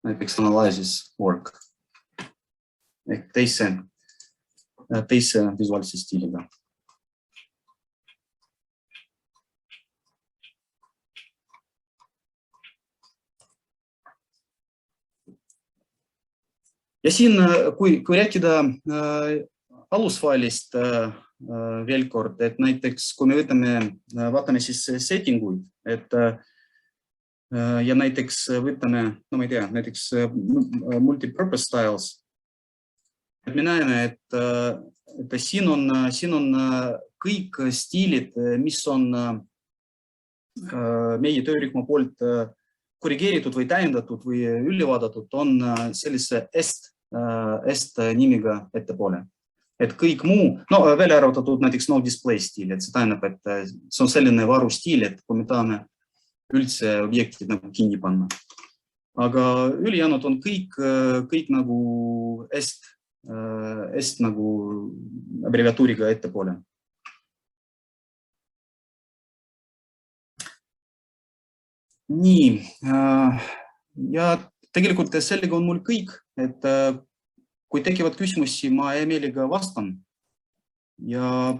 näiteks analysis work ehk teise visuaalse stiiliga. Ja siin, kui rääkida alusfailist, veel kord, et näiteks kui me vaatame siis setting uid, ja näiteks võtame, no ma ei tea, näiteks multipurpose styles, et me näeme, et siin on kõik stiilid, mis on meie töörühma poolt korrigeeritud või täiendatud või üle vaadatud, on sellise est nimiga ettepoole. Et kõik muu, no välja arvutatud näiteks no display stiil, et see tähendab, et see on selline varustiil, et kui me tahame üldse objektid nagu kinni panna. Aga ülejäänud on kõik nagu est nagu abreviatuuriga ettepoole. Nii, ja tegelikult sellega on mul kõik, et kui tekivad küsimusi, ma hea meelega vastan ja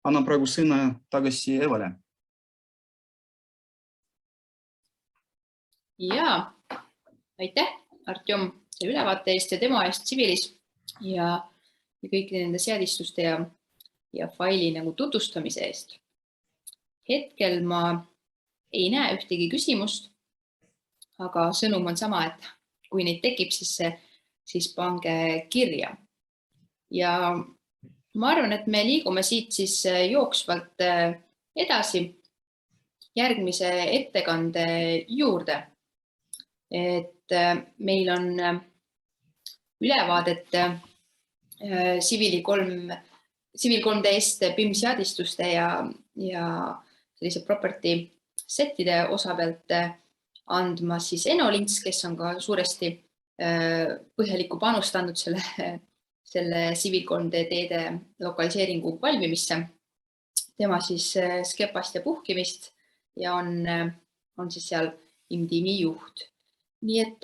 annan praegu sõna tagasi Evale. Ja, aitäh Artjom selle ülevaate eest ja tema eest Civilis ja kõikide nende seadistuste ja faili nagu tutvustamise eest. Hetkel ma ei näe ühtegi küsimust, aga sõnum on sama, et kui neid tekib, siis pange kirja. Ja ma arvan, et me liigume siit siis jooksvalt edasi järgmise ettekande juurde. Et meil on ülevaadet Civil 3D-st BIM seadistuste ja sellise property settide osa pealt andma siis Eno-Lints, kes on ka suuresti põhjaliku panust andnud selle Civil 3D-de lokaliseeringu valmimisse. Tema siis Skepast ja puhkimist ja on siis seal IM-tiimi juht. Nii et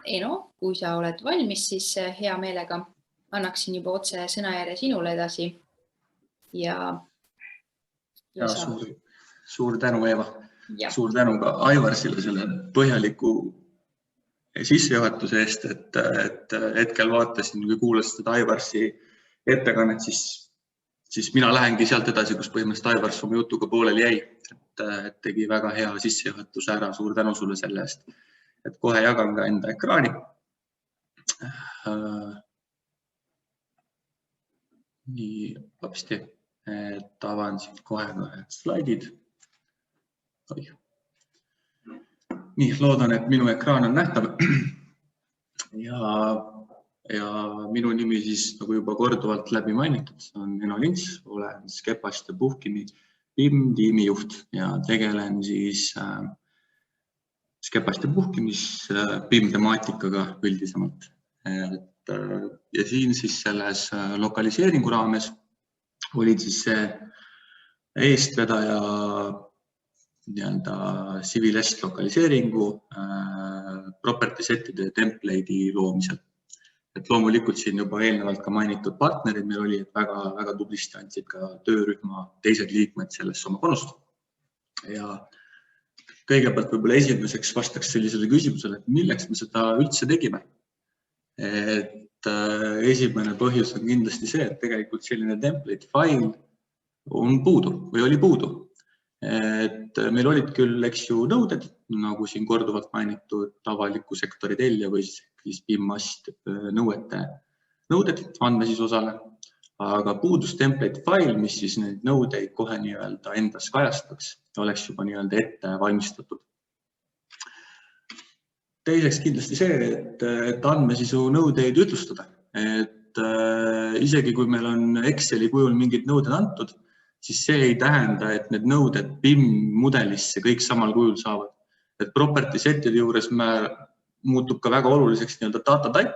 Eno, kui sa oled valmis, siis hea meelega annaksin juba otse sõnajärje sinule edasi. Suur tänu, Eeva. Suur tänu ka Aivarsile selle põhjaliku sissejuhatuse eest, et hetkel vaatasin, kui kuulasin seda Aivarsi ettekannet, siis mina lähengi sealt edasi, kus põhimõtteliselt Aivars oma jutuga pooleli jäi, et tegi väga hea sissejuhatuse ära. Suur tänu sulle selle eest, et kohe jagan ka enda ekraani. Nii, lapsti, et avan siit kohe slaidid. Nii, loodan, et minu ekraan on nähtav ja minu nimi siis nagu juba korduvalt läbi mainitud, on Eno-Lints, olen Skepast ja puhkimi BIM-tiimi juht ja tegelen siis Skepast ja puhkimis BIM-temaatikaga üldisemalt. Ja siin siis selles lokaliseeringu raames olid siis see eestvedaja Civilist lokaliseeringu property settide ja template'i loomisel. Et loomulikult siin juba eelnevalt ka mainitud partnerid meil oli, et väga tublisti andsid ka töörühma teised liikmed sellest oma panust. Ja kõigepealt võib-olla esimeseks vastaks sellisele küsimusele, et milleks me seda üldse tegime. Et esimene põhjus on kindlasti see, et tegelikult selline template file on puudu või oli puudu. Et meil olid küll nõuded, nagu siin korduvalt mainitud avaliku sektori tellija või siis BIM-ast nõuded andmesisu osale, aga puudus template file, mis siis neid nõudeid kohe nii-öelda endas kajastaks, oleks juba nii-öelda ette valmistatud. Teiseks kindlasti see, et andmesisu nõudeid ütlustada, et isegi kui meil on Exceli kujul mingid nõuded antud, siis see ei tähenda, et need nõuded BIM-mudelisse kõik samal kujul saavad. Et property setide juures muutub ka väga oluliseks nii-öelda data type,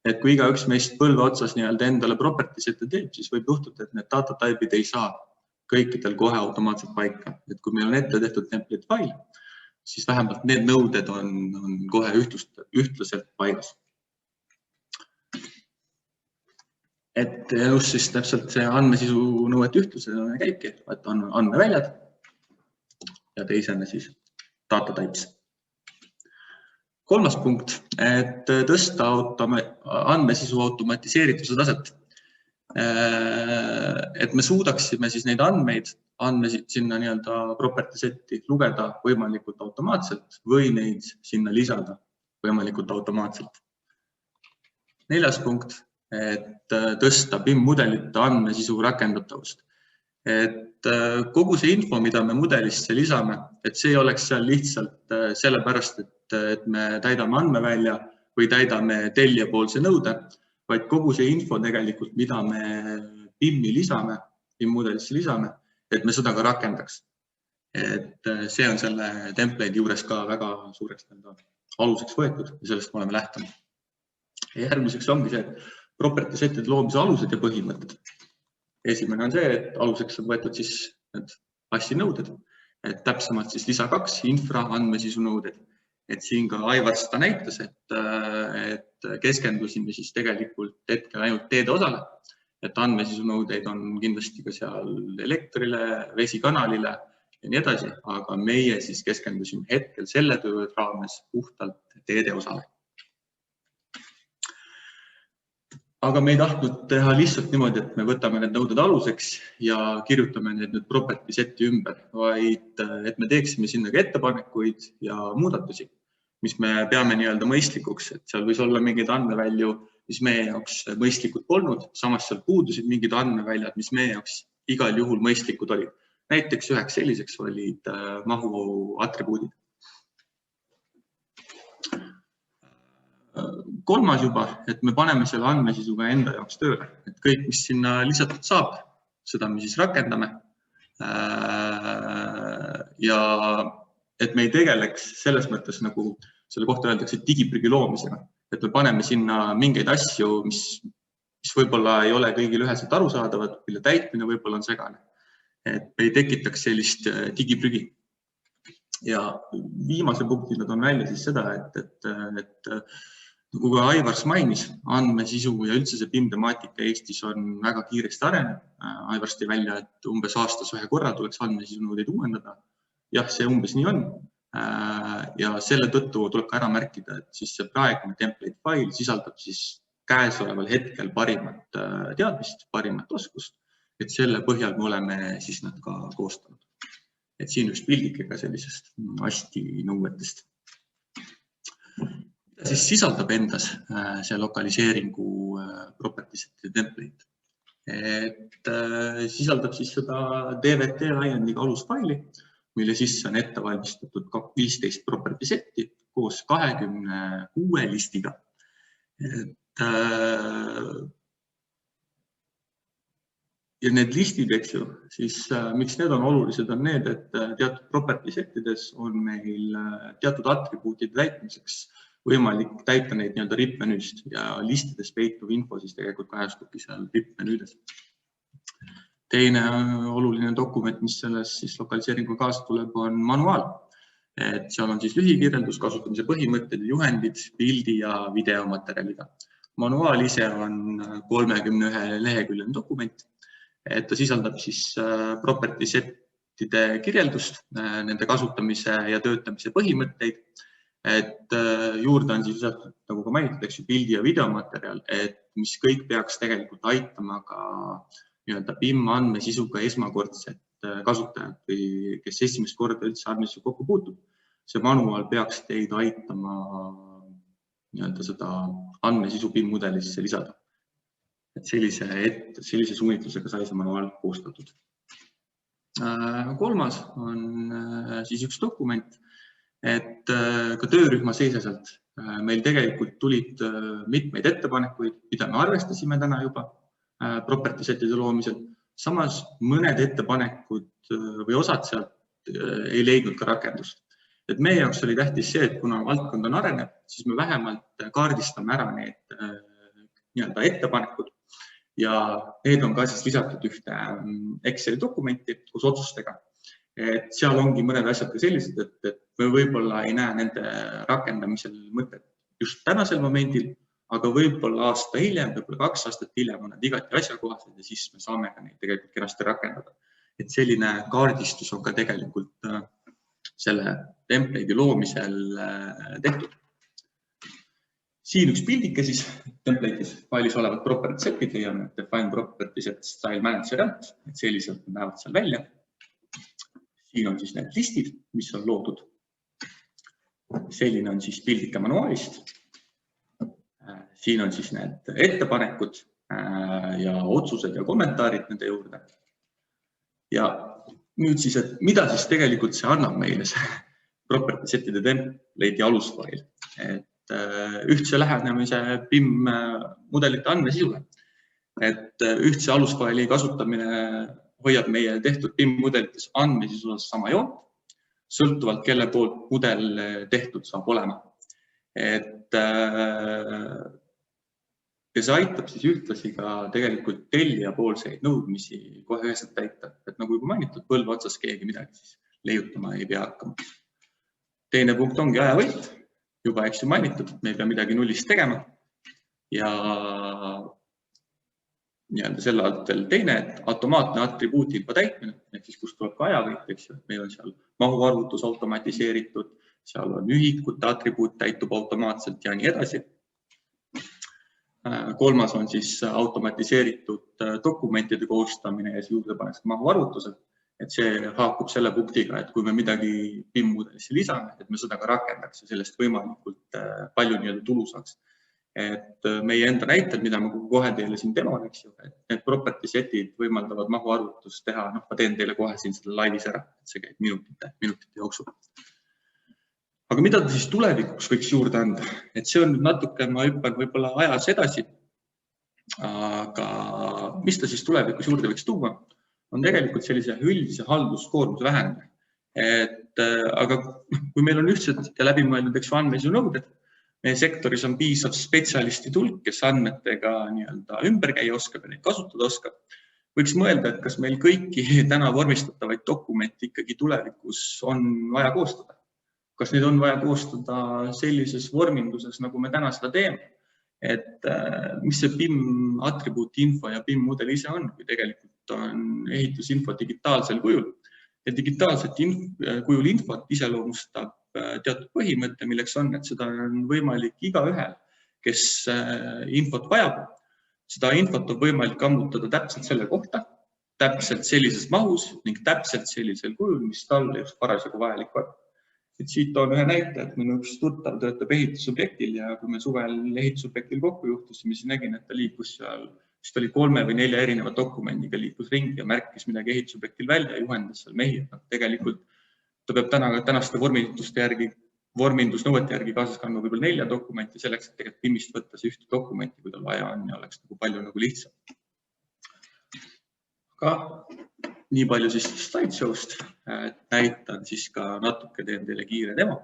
et kui igaüks meist põlve otsas nii-öelda endale property sette teeb, siis võib juhtuda, et need data type'id ei saa kõikidel kohe automaatselt paika. Et kui meil on ette tehtud template file, siis vähemalt need nõuded on kohe ühtlaselt paigas. Et just siis täpselt see andmesisu nõuete ühtlusena käibki, et on andmeväljad ja teisena siis data types. Kolmas punkt, et tõsta andmesisu automatiseerituse taset. et me suudaksime siis neid andmeid sinna nii-öelda property setti lugeda võimalikult automaatselt või neid sinna lisada võimalikult automaatselt. 4. punkt, et tõsta BIM-mudelite andmesisu rakendatavust. Et kogu see info, mida me mudelisse lisame, et see ei oleks seal lihtsalt sellepärast, et me täidame andmevälja või täidame tellijapoolse nõude, vaid kogu see info tegelikult, mida me BIM-i lisame, BIM-mudelisse lisame, et me seda ka rakendaks. Et see on selle template'i juures ka väga suureks aluseks võetud ja sellest me oleme lähtunud. Järgmiseks ongi see, et property setide loomise alused ja põhimõtted. Esimene on see, et aluseks on võetud siis need passinõuded, et täpsemalt siis lisa 2 infra andmesisu nõuded. Et siin ka Aivar seda näitas, et keskendusime siis tegelikult hetkel ainult teede osale, et andmesisu nõudeid on kindlasti ka seal elektrile, vesikanalile ja nii edasi, aga meie siis keskendusime hetkel selle töö raames puhtalt teede osale. Aga me ei tahtnud teha lihtsalt niimoodi, et me võtame need nõuded aluseks ja kirjutame need nüüd property seti ümber, vaid et me teeksime sinna ka ettepanekuid ja muudatusi, mis me peame nii-öelda mõistlikuks, et seal võis olla mingeid andmevälju, mis meie jaoks mõistlikud polnud, samas seal puudusid mingid andmeväljad, mis meie jaoks igal juhul mõistlikud olid. Näiteks üheks selliseks olid mahu atribuudid. 3. juba, et me paneme selle andmesisuga enda jaoks tööle, et kõik, mis sinna lisatud saab, seda me siis rakendame. Ja et me ei tegeleks selles mõttes, nagu selle kohta öeldakse digiprügi loomisega, et me paneme sinna mingeid asju, mis võib-olla ei ole kõigil üheselt arusaadavad, mille täitmine võib-olla on segane. Et me ei tekitaks sellist digiprügi. Ja viimase punktina toon välja siis seda, et nagu ka Aivars mainis, andmesisu ja üldse see BIM-temaatika Eestis on väga kiiresti arenev. Aivars tõi välja, et umbes aastas ühe korra tuleks andmesisu nõudeid uuendada. Jah, see umbes nii on. Ja selle tõttu tuleb ka ära märkida, et siis see praegune template fail sisaldab siis käesoleval hetkel parimat teadmist, parimat oskust, et selle põhjal me oleme siis nad ka koostanud. Et siin üks pildikega sellisest asti nõuetest. Siis sisaldab endas see lokaliseeringu property setide template. Et sisaldab siis seda DVT laiendiga alusfaili, mille sisse on ette valmistatud 15 property setti koos 26 listiga. Ja need listid, eks ju, siis miks need on olulised, on need, et teatud property settides on meil teatud atribuutide täitmiseks võimalik täita neid nii-öelda RIP-menüüst ja listides peituv info siis tegelikult kajastubki seal RIP-menüüdes. Teine oluline dokument, mis selles siis lokaliseeringu kaasa tuleb, on manuaal. Et seal on siis lühikirjeldus, kasutamise põhimõtted, juhendid, pildi ja videomaterjaliga. Manuaal ise on 31 leheküljeline dokument, et ta sisaldab siis property settide kirjeldust, nende kasutamise ja töötamise põhimõtteid. Et juurde on siis nagu ka mainitud, eks ju, pildi ja videomaterjal, et mis kõik peaks tegelikult aitama ka nii-öelda BIM andmesisuga esmakordset kasutajat või kes esimest korda üldse andmesisu kokku puutub. See manuaal peaks teid aitama nii-öelda seda andmesisu BIM-mudelisse lisada. Et sellise suunitlusega sai see manuaal koostatud. 3. on siis üks dokument, et ka töörühma seiseselt meil tegelikult tulid mitmeid ettepanekuid, mida me arvestasime täna juba property setide loomisel. Samas mõned ettepanekud või osad sealt ei leidnud ka rakendust. Et meie jaoks oli tähtis see, et kuna valdkond on arenev, siis me vähemalt kaardistame ära need nii-öelda ettepanekud ja need on ka siis lisatud ühte Exceli dokumenti koos otsustega. Et seal ongi mõned asjad ka sellised, et me võib-olla ei näe nende rakendamisel mõtet just tänasel momendil, aga võib-olla aasta hiljem, võib-olla 2 aastat hiljem on nad igati asjakohased ja siis me saame ka neid tegelikult kenasti rakendada. Et selline kaardistus on ka tegelikult selle template'i loomisel tehtud. Siin üks pildike siis template'is failis olevad property set'id leiame, define property set style manager alt, et selliselt näevad seal välja. Siin on siis need listid, mis on loodud. Selline on siis pildike manuaalist. Siin on siis need ettepanekud ja otsused ja kommentaarid nende juurde. Ja nüüd siis, et mida siis tegelikult see annab meile see property set'ide template'i alusfail, et ühtse lähenemise PIM mudelite andmesisule, et ühtse alusfaili kasutamine hoiab meie tehtud PIM mudelites andmesisulas sama joont, sõltuvalt kelle poolt mudel tehtud saab olema. Et ja see aitab siis ühtlasi ka tegelikult tellija poolseid nõudmisi kohe üheselt täita. Et nagu juba mainitud, põlve otsas keegi midagi siis leiutama ei pea hakkama. Teine punkt ongi ajavõit. Juba eks ju mainitud, et me ei pea midagi nullist tegema. Ja selle alt veel teine, et automaatne atribuuti info täitmine, ehk siis kus tuleb ka ajavõit, eks ju, et meil on seal mahuarvutus automatiseeritud, seal on ühikute atribuut täitub automaatselt ja nii edasi. Kolmas on siis automatiseeritud dokumentide koostamine ja juurde pannakse mahuarvutused. Et see haakub selle punktiga, et kui me midagi PIM mudelisse lisame, et me seda ka rakendaks ja sellest võimalikult palju tulu saaks. Et meie enda näitel, mida ma kohe teile siin demon, eks ju, et need property set'id võimaldavad mahuarvutust teha, ma teen teile kohe siin selle laivis ära, et see käib minutite jooksul. Aga mida ta siis tulevikuks võiks juurde anda? Et see on natuke, ma hüppan võib-olla ajas edasi, aga mis ta siis tulevikus juurde võiks tuua, on tegelikult sellise üldise halduskoormuse vähendamine. Aga kui meil on ühtsed ja läbimõeldud andmesisu nõuded, meie sektoris on piisav spetsialisti tulk, kes andmetega ümber käia oskab ja neid kasutada oskab, võiks mõelda, et kas meil kõiki täna vormistatavaid dokumente ikkagi tulevikus on vaja koostada. Kas neid on vaja koostada sellises vorminduses, nagu me täna seda teeme? Et mis see PIM atribuuti info ja PIM mudel ise on, kui tegelikult on ehitusinfo digitaalsel kujul. Ja digitaalset kujul infot iseloomustab teatud põhimõte, milleks on, et seda on võimalik igaühel, kes infot vajab. Seda infot on võimalik ammutada täpselt selle kohta, täpselt sellises mahus ning täpselt sellisel kujul, mis talle just parasjagu vajalik on. Et siit on ühe näite, et minu üks tuttav töötab ehitusobjektil ja kui me suvel ehitusobjektil kokku juhtusime, siis nägin, et ta liikus seal, siis ta oli 3 või 4 erineva dokumendiga liikus ringi ja märkis midagi ehitusobjektil välja ja juhendas seal mehi. Tegelikult ta peab tänaste vormindusnõuete järgi kaasas kandma võib-olla 4 dokumenti selleks, et tegelikult PIM-ist võtta see ühte dokumenti, kui tal vaja on ja oleks palju lihtsam. Aga nii palju siis slideshow'st, et näitan siis ka natuke teen teile kiire demo.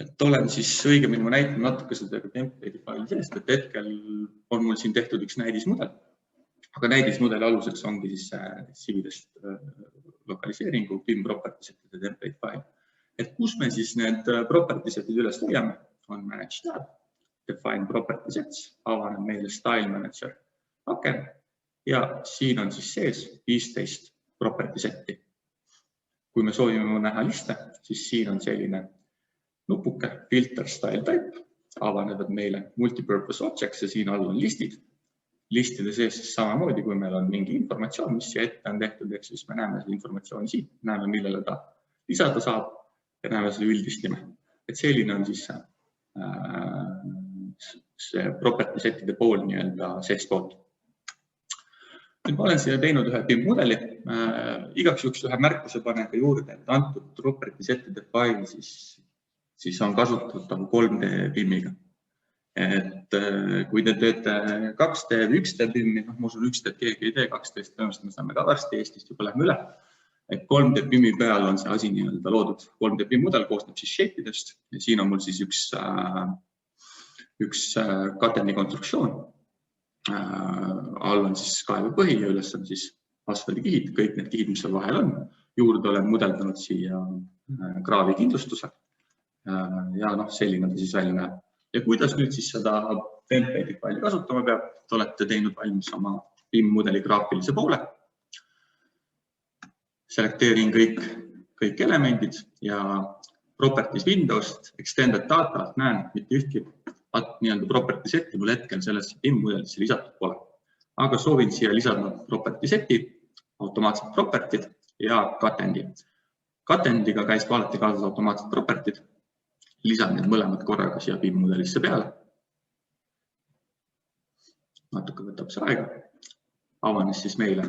Et olen siis õigemini ma näitan natuke seda template'i faili seest, et hetkel on mul siin tehtud üks näidismudel, aga näidismudeli aluseks ongi siis CV-dest lokaliseeringu PIM property set'ide template fail. Et kus me siis need property set'id üles leiame, on manage tab, define property sets, avaneb meile style manager aken. Ja siin on siis sees 15 property set'i. Kui me soovime näha liste, siis siin on selline nupuke filter style type, avanevad meile multipurpose objects ja siin all on listid. Listide sees siis samamoodi, kui meil on mingi informatsioon, mis siia ette on tehtud, siis me näeme selle informatsiooni siit, näeme, millele ta lisada saab ja näeme selle üldist nime. Et selline on siis see property set'ide pool sees toodud. Nüüd ma olen siia teinud ühe PIM mudeli, igaks juhuks ühe märkuse panen ka juurde, et antud property set'ide fail siis on kasutatav 3D PIM-iga. Et kui te teete 2D või 1D PIM-i, ma usun 1D keegi ei tee, 2D tõenäoliselt me saame ka varsti Eestist juba lähme üle. Et 3D PIM-i peal on see asi loodud. 3D PIM mudel koosneb siis shape'idest ja siin on mul siis üks katendi konstruktsioon. All on siis kaevu põhi ja üles on siis asfaldikihid, kõik need kihid, mis seal vahel on. Juurde olen mudeldanud siia kraavi kindlustuse ja selline ta siis välja näeb. Ja kuidas nüüd siis seda template'i faili kasutama peab, te olete teinud valmis oma PIM mudeli graafilise poole. Selekteerin kõik elemendid ja properties Windows'st, extended data, näen, mitte ühtki nii-öelda property seti mul hetkel sellesse PIM-mudelisse lisatud pole. Aga soovin siia lisada property seti, automaatsed propertid ja katendi. Katendiga käis alati kaasas automaatsed propertid. Lisan need mõlemad korraga siia PIM-mudelisse peale. Natuke võtab see aega. Avanes siis meile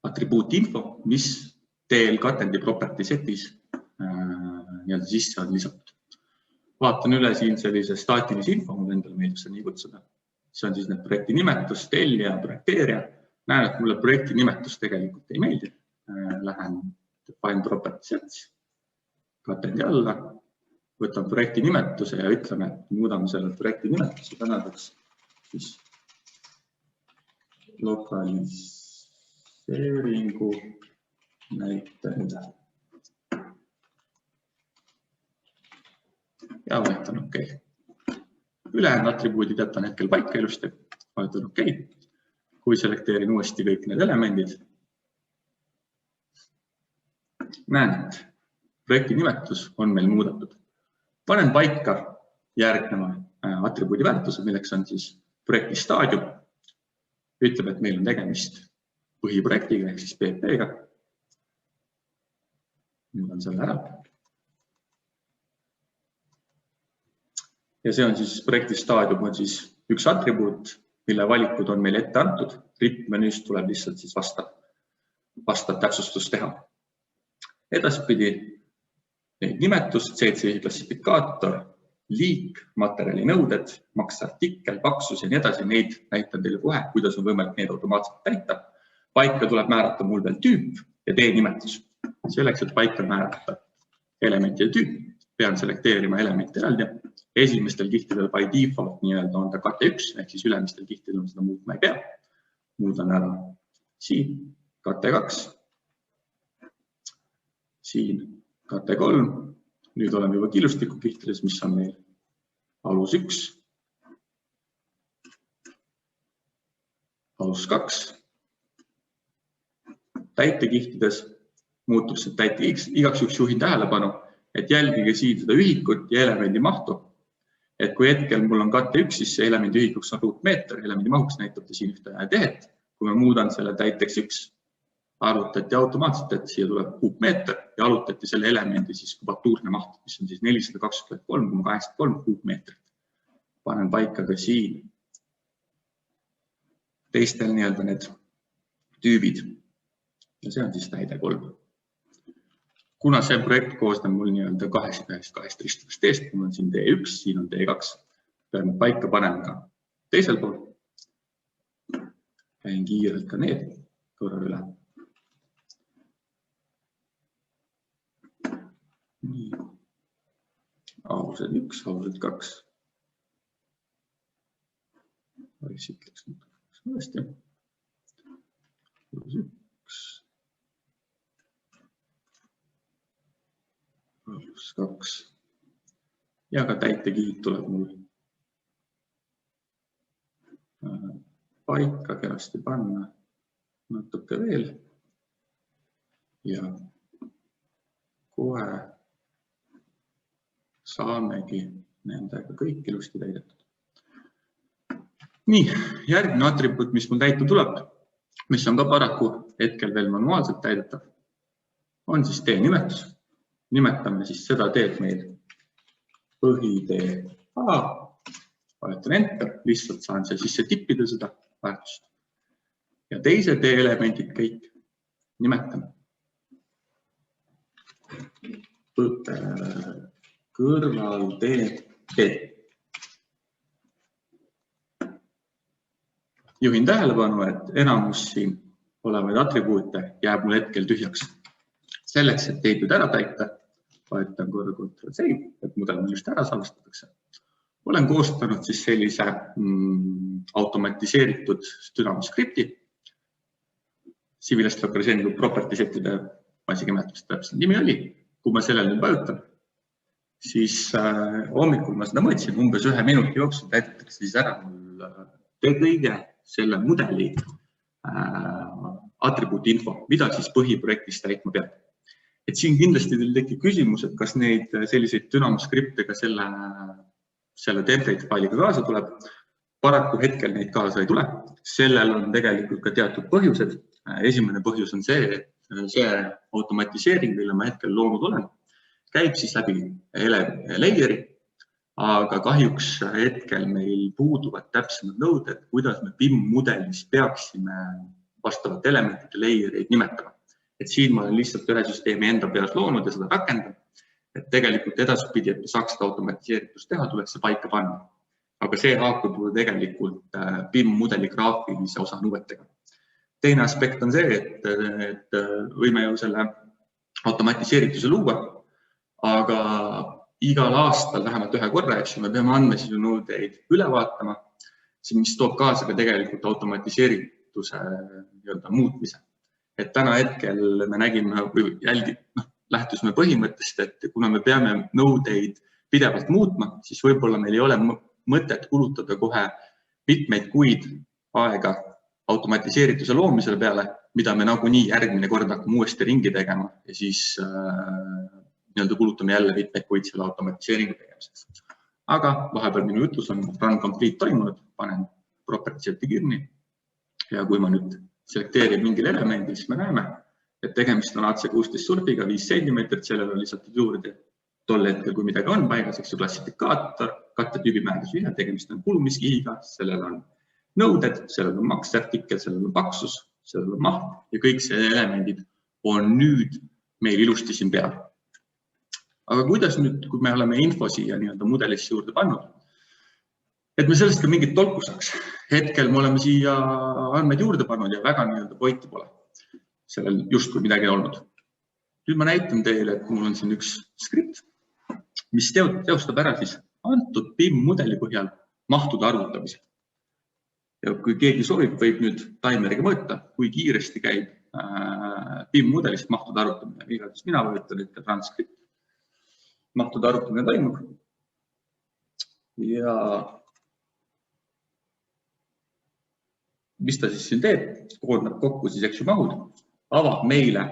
atribuut info, mis TL katendi property setis nii-öelda sisse on lisatud. Vaatan üle siin sellise staatilise info, mul endale meeldib seda nii kutsuda. See on siis need projekti nimetus, tellija, projekteerija. Näen, et mulle projekti nimetus tegelikult ei meeldi. Lähen define property sets, katendi alla, võtan projekti nimetuse ja ütleme, et muudame selle projekti nimetuse tänaseks siis lokaliseeringu näited. Ja vahetan OK. Ülejäänud atribuudid jätan hetkel paika ilusti. Vahetan OK. Kui selekteerin uuesti kõik need elemendid, näen, et projekti nimetus on meil muudatud. Panen paika järgneva atribuudi väärtuse, milleks on siis projekti staadium. Ütleb, et meil on tegemist põhiprojektiga ehk siis PP-ga. Nüüd on selle ära. Ja see on siis projekti staadium on siis üks atribuut, mille valikud on meil ette antud. RIP-menüüst tuleb lihtsalt siis vastav täpsustus teha. Edaspidi nimetus, CC klassifikaator, liik, materjali nõuded, maksartikkel, paksus ja nii edasi, neid näitan teile kohe, kuidas on võimalik neid automaatselt täita. Paika tuleb määrata mul veel tüüp ja T-nimetus. Selleks, et paika määrata elementi ja tüüp, pean selekteerima elementi eraldi. Esimestel kihtidel by default nii-öelda on ta KT1, ehk siis ülemistel kihtidel on seda muutma ei pea. Muudan ära siin KT2, siin KT3, nüüd oleme juba killustiku kihtides, mis on meil alus 1, alus 2, täitekihtides muutub see täite X, igaks juhuks juhin tähelepanu, et jälgige siin seda ühikut ja elemendi mahtu. Et kui hetkel mul on KT1, siis see elemendi ühikuks on ruutmeeter, elemendi mahuks näitab ta siin ühte tehet. Kui ma muudan selle täiteks 1, arvutati automaatselt, et siia tuleb kuupmeeter ja arvutati selle elemendi siis kubatuurne maht, mis on siis 423,83 kuupmeetrit. Panen paika ka siin teistel nii-öelda need tüübid ja see on siis näide 3. Kuna see projekt koosneb mul nii-öelda kahest ristuvast teest, mul on siin D1, siin on D2, peame paika panema ka teisel pool. Käin kiirelt ka need korra üle. Nii. Alused 1, alused 2. Sitleks uuesti. Alus 1. Alus 2. Ja ka täitekihid tuleb mul paika kenasti panna natuke veel. Ja kohe saamegi nendega kõik ilusti täidetud. Nii, järgmine atribuut, mis mul täitu tuleb, mis on ka paraku hetkel veel manuaalselt täidetav, on siis T-nimetus. Nimetame siis seda teed meil põhitee A, vajutan Enter, lihtsalt saan siia sisse tippida seda väärtust. Ja teise tee elemendid kõik nimetame. Kõrval tee. Juhin tähelepanu, et enamus siin olevaid atribuute jääb mul hetkel tühjaks. Selleks, et teid nüüd ära täita, vajutan korra Ctrl+C, et mudel just ära salvestatakse. Olen koostanud siis sellise automatiseeritud Dynamo-skripti. Civilist lokaliseeringu property setide maasikemätust täpselt nimi oli. Kui ma sellel nüüd vajutan, siis hommikul ma seda mõtlesin, umbes 1 minuti jooksul täidetakse siis ära mul kõige selle mudeli atribuuti info, mida siis põhiprojektis täitma peab. Et siin kindlasti teil tekib küsimus, et kas neid selliseid Dynamo-skripte ka selle template failiga kaasa tuleb. Paraku hetkel neid kaasa ei tule. Sellel on tegelikult ka teatud põhjused. Esimene põhjus on see, et see automatiseering, mille ma hetkel loonud olen, käib siis läbi layeri, aga kahjuks hetkel meil puuduvad täpsemad nõuded, kuidas me BIM-mudelis peaksime vastavat elementide layereid nimetama. Et siin ma olen lihtsalt ühe süsteemi enda peas loonud ja seda rakendan. Et tegelikult edaspidi, et me saaks seda automatiseeritust teha, tuleks see paika panna. Aga see haakub ju tegelikult BIM-mudeli graafilise osa nõuetega. Teine aspekt on see, et võime ju selle automatiseerituse luua, aga igal aastal vähemalt ühe korra, me peame andmesisu nõudeid üle vaatama, mis toob kaasa ka tegelikult automatiseerituse muutmise. Et täna hetkel me nägime või lähtusime põhimõttest, et kuna me peame nõudeid pidevalt muutma, siis võib-olla meil ei ole mõtet kulutada kohe mitmeid kuid aega automatiseerituse loomisele peale, mida me nagunii järgmine kord hakkame uuesti ringi tegema ja siis kulutame jälle mitmeid kuid selle automatiseeringu tegemiseks. Aga vahepeal minu jutus on run complete toimunud, panen property seti kinni ja kui ma nüüd selekteerin mingil elemendil, siis me näeme, et tegemist on AC16 surfiga 5 cm, sellel on lihtsalt juurde tol hetkel, kui midagi on paigas, eks ju klassifikaator, kattetüübimäärdus ühe, tegemist on kulumiskihiga, sellel on nõuded, sellel on maksartikkel, sellel on paksus, sellel on maht ja kõik see elemendid on nüüd meil ilusti siin peal. Aga kuidas nüüd, kui me oleme info siia mudelisse juurde pannud, et me sellest ka mingit tolku saaks. Hetkel me oleme siia andmeid juurde pannud ja väga poiti pole. Sellel justkui midagi olnud. Nüüd ma näitan teile, et mul on siin üks skript, mis teostab ära siis antud BIM-mudeli põhjal mahtude arvutamise. Ja kui keegi soovib, võib nüüd taimeriga mõõta, kui kiiresti käib BIM-mudelist mahtude arvutamine. Igatahes mina võetan ette transkript. Mahtude arvutamine toimub. Ja mis ta siis siin teeb? Koondab kokku siis eks ju mahud. Avab meile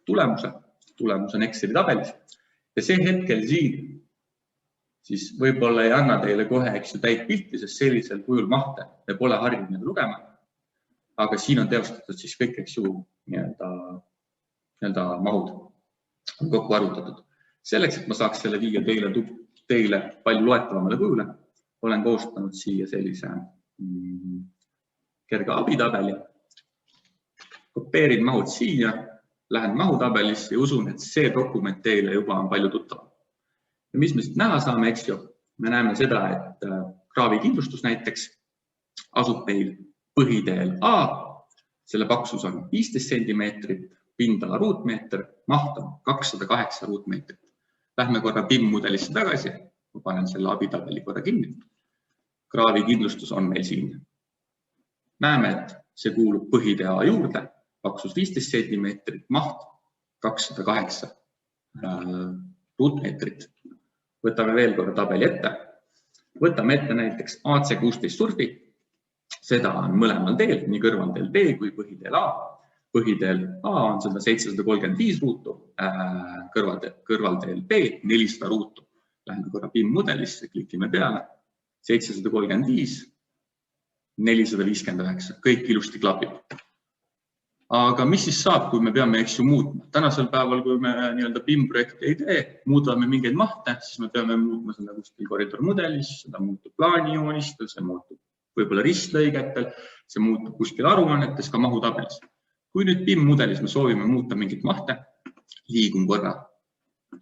tulemuse. Tulemus on Exceli tabelis. Ja see hetkel siin siis võib-olla ei anna teile kohe eks ju täit pilti, sest sellisel kujul mahte me pole harjunud lugema. Aga siin on teostatud siis kõik eks ju mahud on kokku arvutatud. Selleks, et ma saaks selle viia teile palju loetavamale kujule, olen koostanud siia sellise kerge abitabeli. Kopeerin mahud siia, lähen mahutabelisse ja usun, et see dokument teile juba on palju tuttavam. Ja mis me siit näha saame, eks ju? Me näeme seda, et kraavikindlustus näiteks asub meil põhiteel A, selle paksus on 15 cm, pindala ruutmeeter, maht on 208 ruutmeetrit. Lähme korra BIM-mudelisse tagasi, ma panen selle abitabeli korra kinni. Kraavikindlustus on meil siin. Näeme, et see kuulub põhitee A juurde, paksus 15 cm, maht 208 ruutmeetrit. Võtame veel korra tabeli ette. Võtame ette näiteks AC16 surfi. Seda on mõlemal teel, nii kõrvalteel B kui põhiteel A. Põhiteel A on 735 ruutu, kõrvalteel B 400 ruutu. Lähme korra BIM-mudelisse, klikime peale. 735, 459, kõik ilusti klapib. Aga mis siis saab, kui me peame eks ju muutma? Tänasel päeval, kui me BIM-projekti ei tee, muudame mingeid mahte, siis me peame muutma seda kuskil koridormudelis, seda muutub plaanijoonistel, see muutub võib-olla ristlõigetel, see muutub kuskil aruannetes, ka mahutabelis. Kui nüüd BIM-mudelis me soovime muuta mingit mahte, liigun korra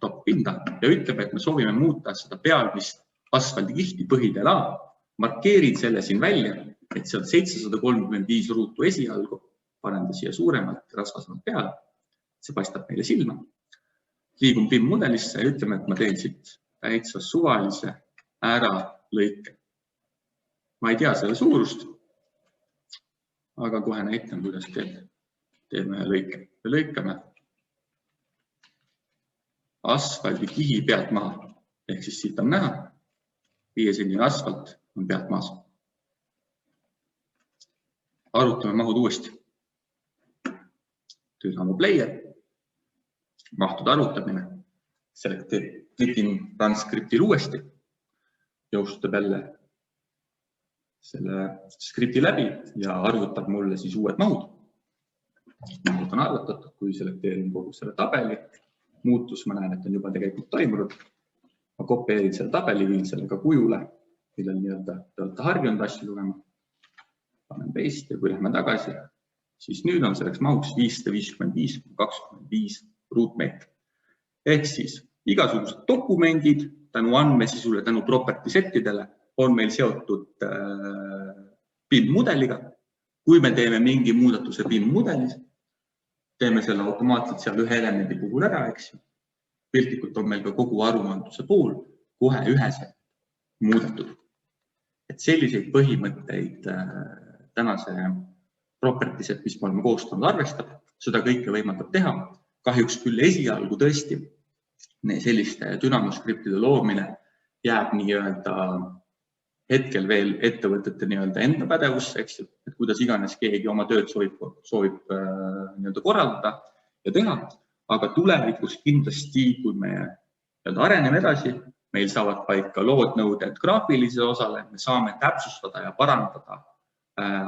top pinda ja ütleb, et me soovime muuta seda pealmist asfaldikihti põhiteel A, markeerin selle siin välja, et see on 735 ruutu esialgu, panen ta siia suuremalt, rasvasemalt peale, see paistab meile silma. Liigun BIM-mudelisse ja ütleme, et ma teen siit täitsa suvalise ära lõike. Ma ei tea selle suurust, aga kohe näitan, kuidas teeme lõike. Me lõikame asfaldikihi pealt maha, ehk siis siit on näha, 5-sendine asfalt on pealt maas. Arutame mahud uuesti. Tüürame player, mahtude arutamine, klikin transkriptil uuesti, jõustab jälle selle skripti läbi ja arvutab mulle siis uued mahud. Mahud on arvutatud, kui selekteerin kogu selle tabeli. Muutus ma näen, et on juba tegelikult toimunud. Ma kopeerin selle tabeli, viin selle ka kujule, millel te olete harjunud asju lugema. Panen paste ja kui lähme tagasi, siis nüüd on selleks mahuks 555,25 ruutmeetrit. Ehk siis igasugused dokumendid tänu andmesisule, tänu property settidele on meil seotud BIM-mudeliga. Kui me teeme mingi muudatuse BIM-mudelis, teeme selle automaatselt seal ühe elemendi puhul ära, eks ju. Piltlikult on meil ka kogu aruandluse pool kohe üheselt muudetud. Et selliseid põhimõtteid tänase property set, mis me oleme koostanud, arvestab, seda kõike võimaldab teha. Kahjuks küll esialgu tõesti selliste dünamoskriптide loomine jääb nii-öelda hetkel veel ettevõtete enda pädevusse, eks ju, et kuidas iganes keegi oma tööd soovib korraldada ja teha, aga tulevikus kindlasti, kui me areneme edasi, meil saavad paika lood nõuded graafilise osale, me saame täpsustada ja parandada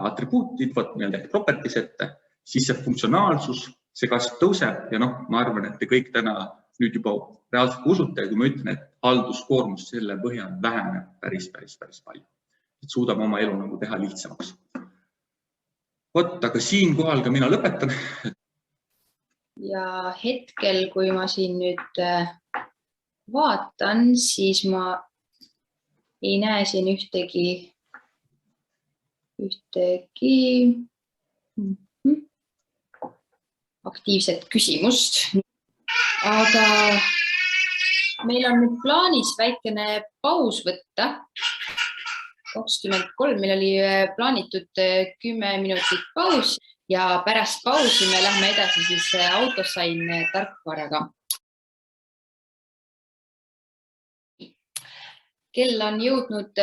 atribuutid, property sette, siis see funktsionaalsus, see kasv tõuseb ja ma arvan, et te kõik täna nüüd juba reaalselt usute, kui ma ütlen, et halduskoormus selle põhjal väheneb päris palju. Et suudame oma elu teha lihtsamaks. Aga siin kohal ka mina lõpetan. Ja hetkel, kui ma siin nüüd vaatan, siis ma ei näe siin ühtegi aktiivset küsimust. Aga meil on nüüd plaanis väikene paus võtta. 23, meil oli plaanitud 10 minutit paus ja pärast pausi me lähme edasi siis AutoSign tarkvaraga. Kell on jõudnud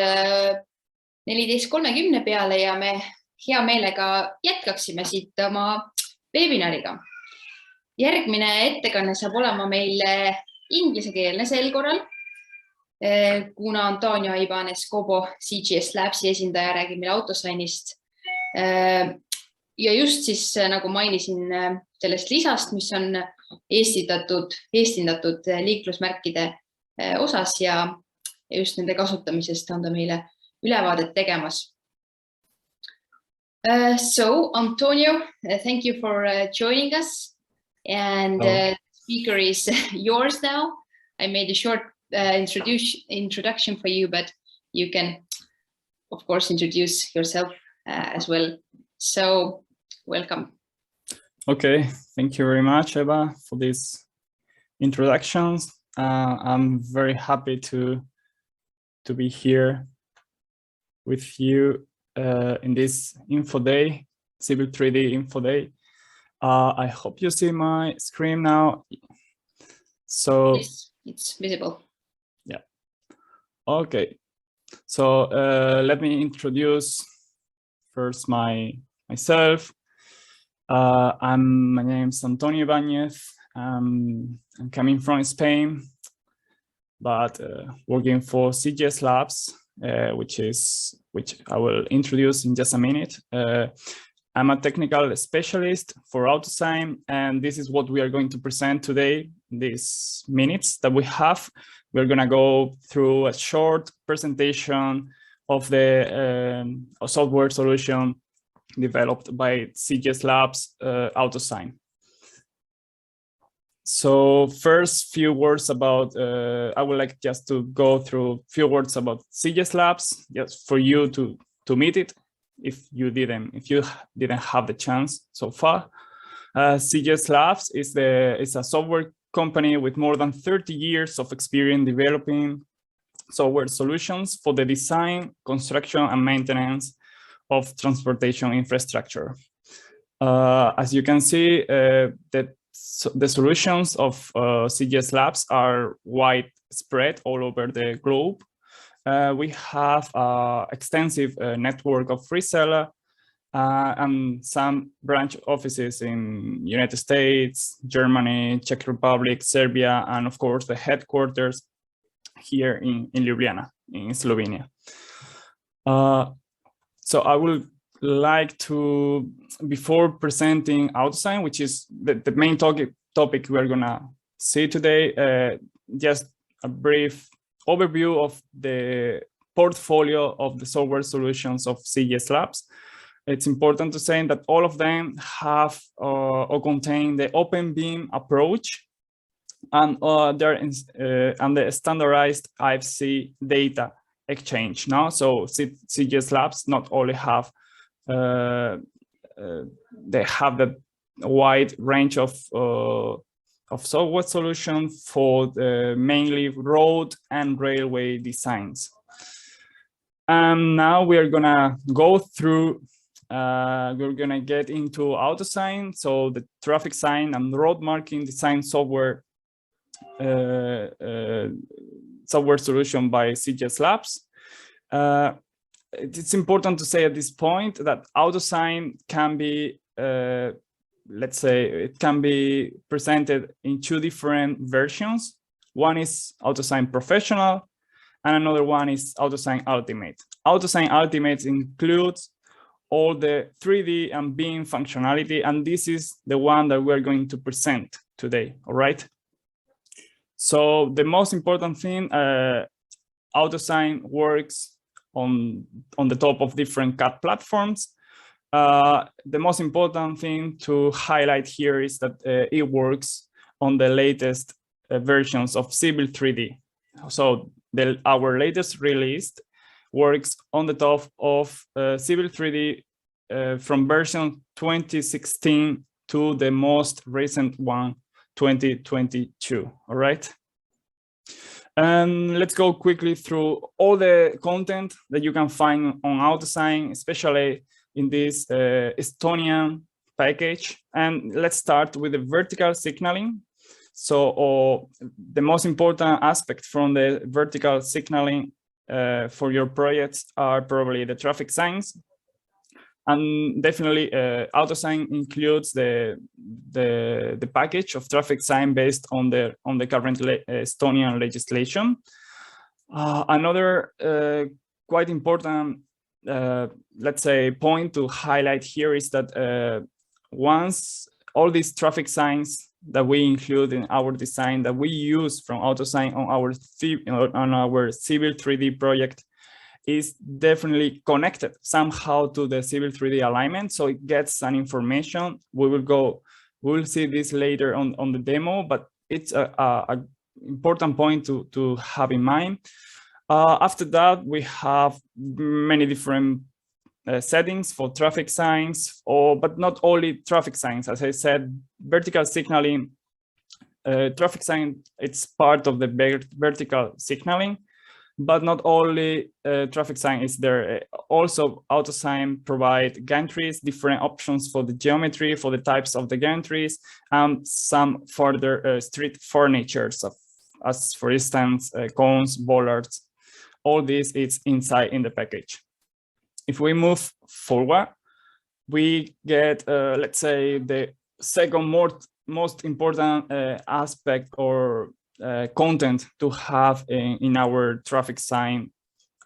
14.30 peale ja me hea meelega jätkaksime siit oma webinariga. Järgmine ettekanne saab olema meil ingliskeelne sel korral, kuna Antonio Ibanez-Cobo CGS Labsi esindaja räägib meil AutoSignist. Ja just siis, nagu mainisin, sellest lisast, mis on eestindatud liiklusmärkide osas ja just nende kasutamisest on ta meile ülevaadet tegemas. So, Antonio, thank you for joining us. And the speaker is yours now. I made a short introduction for you, but you can, of course, introduce yourself as well. So, welcome. Okay, thank you very much, Eva, for these introductions. I'm very happy to be here with you in this Info Day, Civil 3D Info Day. I hope you see my screen now. So yes, it's visible. Yeah. Okay. So let me introduce first myself. My name is Antonio Ibanez. I'm coming from Spain, but working for CGS Labs, which I will introduce in just a minute. I'm a technical specialist for AutoSign, and this is what we are going to present today. These minutes that we have, we're going to go through a short presentation of the software solution developed by CGS Labs AutoSign. So first, few words about, I would like just to go through a few words about CGS Labs, just for you to meet it. If you didn't have the chance so far. CGS Labs is a software company with more than 30 years of experience developing software solutions for the design, construction, and maintenance of transportation infrastructure. As you can see, the solutions of CGS Labs are widespread all over the globe. We have an extensive network of resellers and some branch offices in United States, Germany, Czech Republic, Serbia, and of course the headquarters here in Ljubljana, in Slovenia. So I would like to, before presenting AutoSign, which is the main topic we're gonna see today, just a brief overview of the portfolio of the software solutions of CGS Labs. It's important to say that all of them have or contain the OpenBeam approach, and they're and the standardized IFC data exchange. Now, so CGS Labs not only have they have the wide range of software solutions for mainly road and railway designs. Now we are gonna go through. We're gonna get into AutoSign, so the traffic sign and road marking design software solution by CGS Labs. It's important to say at this point that AutoSign can be, let's say, it can be presented in two different versions. One is AutoSign Professional, and another one is AutoSign Ultimate. AutoSign Ultimate includes all the 3D and BIM functionality, and this is the one that we're going to present today, all right? So the most important thing, AutoSign works on the top of different CAD platforms. The most important thing to highlight here is that it works on the latest versions of Civil 3D. So our latest release works on the top of Civil 3D from version 2016 to the most recent one, 2022, all right? Let's go quickly through all the content that you can find on AutoSign, especially in this Estonian package. And let's start with the vertical signaling. So the most important aspect from the vertical signaling for your projects are probably the traffic signs. And definitely AutoSign includes the package of traffic sign based on the current Estonian legislation. Another quite important, let's say, point to highlight here is that once all these traffic signs that we include in our design that we use from AutoSign on our Civil 3D project is definitely connected somehow to the Civil 3D alignment, so it gets an information. We will see this later on the demo, but it's a important point to have in mind. After that, we have many different settings for traffic signs, but not only traffic signs. As I said, vertical signaling, traffic sign, it's part of the vertical signaling. But not only traffic sign is there, also AutoSign provide gantries, different options for the geometry, for the types of the gantries, and some further street furnitures, as for instance, cones, bollards. All this is inside in the package. If we move forward, we get, let's say, the second most important aspect or content to have in our traffic sign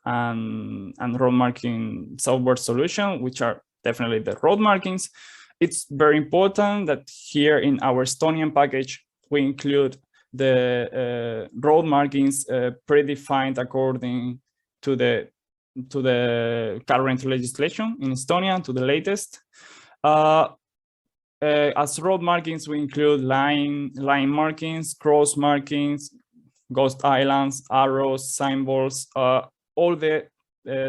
and road marking software solution, which are definitely the road markings. It's very important that here in our Estonian package, we include the road markings predefined according to the current legislation in Estonia, to the latest. As road markings, we include line markings, cross markings, ghost islands, arrows, symbols, all the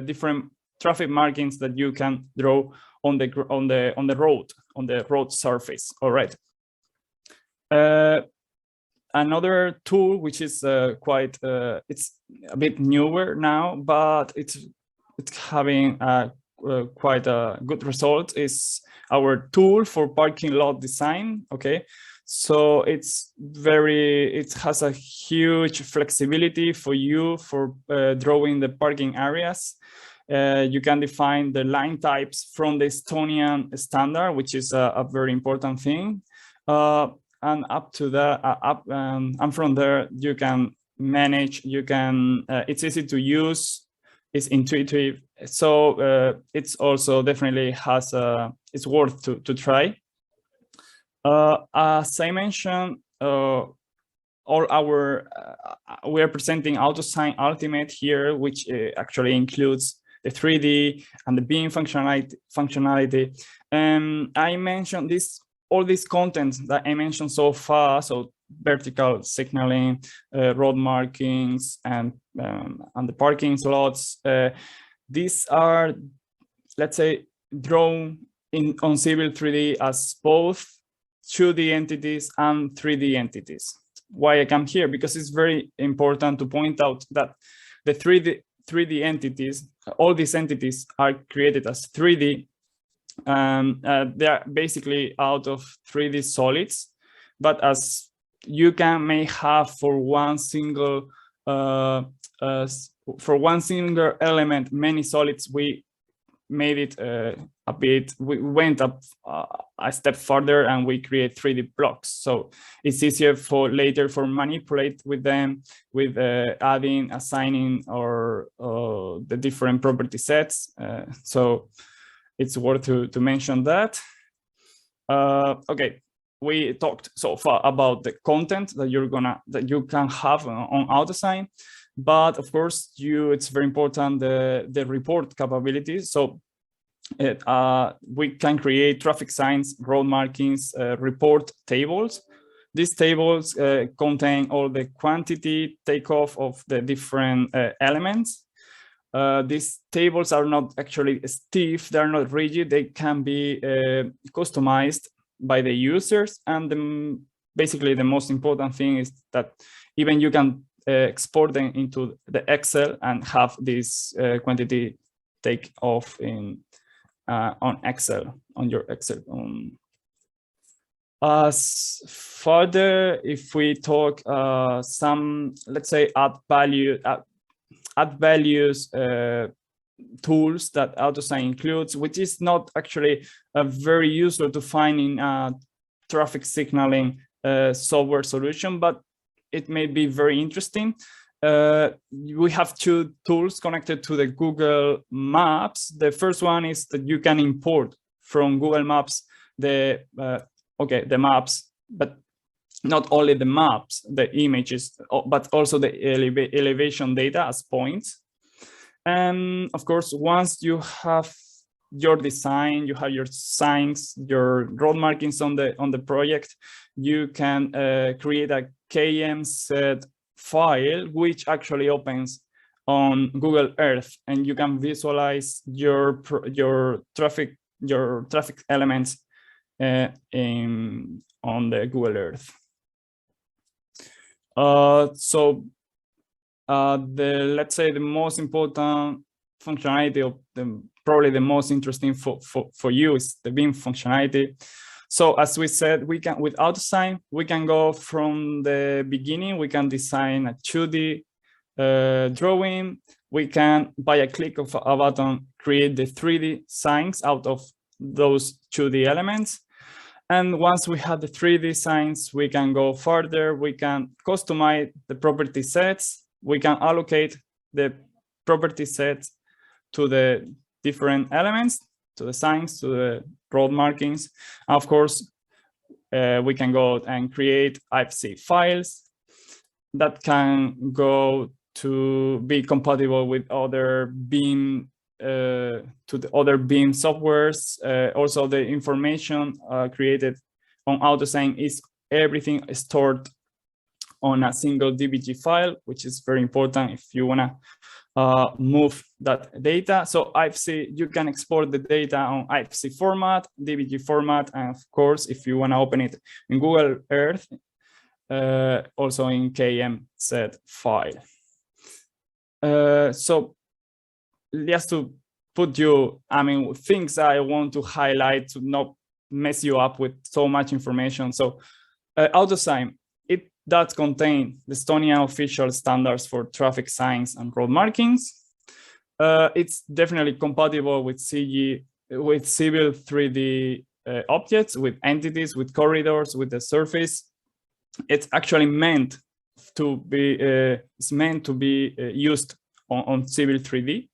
different traffic markings that you can draw on the road surface. All right. Another tool which is quite it's a bit newer now, but it's having quite a good result is our tool for parking lot design. Okay, so it has a huge flexibility for you for drawing the parking areas. You can define the line types from the Estonian standard, which is a very important thing. And up to the and from there you can manage. You can. It's easy to use. It's intuitive. So it's also definitely has. It's worth to try. As I mentioned, all our we are presenting AutoSign Ultimate here, which actually includes the 3D and the beam functionality. I mentioned all this content that I mentioned so far, so vertical signaling, road markings, and the parking slots. These are, let's say, drawn on Civil 3D as both 2D entities and 3D entities. Why I come here? Because it's very important to point out that the 3D entities, all these entities are created as 3D. They are basically out of 3D solids, but as you may have for one single element many solids, we made it we went up a step further and we create 3D blocks. So it's easier for later for manipulate with them, with adding, assigning, or the different property sets. So it's worth to mention that. Okay, we talked so far about the content that you can have on AutoSign. But of course, it's very important the report capabilities. So we can create traffic signs, road markings, report tables. These tables contain all the quantity takeoff of the different elements. These tables are not actually stiff, they're not rigid, they can be customized by the users. And basically the most important thing is that even you can export them into the Excel and have this quantity take off on Excel, on your Excel. As further, if we talk some, let's say, add values tools that AutoSign includes, which is not actually very useful to find in a traffic signaling software solution, but it may be very interesting. We have two tools connected to the Google Maps. The first one is that you can import from Google Maps the maps, but not only the maps, the images, but also the elevation data as points. And of course, once you have your design, you have your signs, your road markings on the project, you can create a KM set file, which actually opens on Google Earth, and you can visualize your traffic elements on the Google Earth. Let's say the most important functionality of probably the most interesting for you is the beam functionality. So as we said, we can, with AutoSign, we can go from the beginning. We can design a 2D drawing. We can, by a click of a button, create the 3D signs out of those 2D elements. And once we have the 3D signs, we can go further. We can customize the property sets. We can allocate the property sets to the different elements, to the signs, to the road markings. Of course, we can go and create IFC files that can go to be compatible with other beam other beam softwares. Also, the information created on AutoSign is everything stored on a single DBG file, which is very important if you want to move that data. So IFC, you can export the data on IFC format, DBG format, and of course, if you want to open it in Google Earth, also in KM set file. So just to put you, things I want to highlight to not mess you up with so much information. So AutoSign, it does contain the Estonian official standards for traffic signs and road markings. It's definitely compatible with CG, with Civil 3D objects, with entities, with corridors, with the surface. It's actually meant to be is meant to be used on Civil 3D.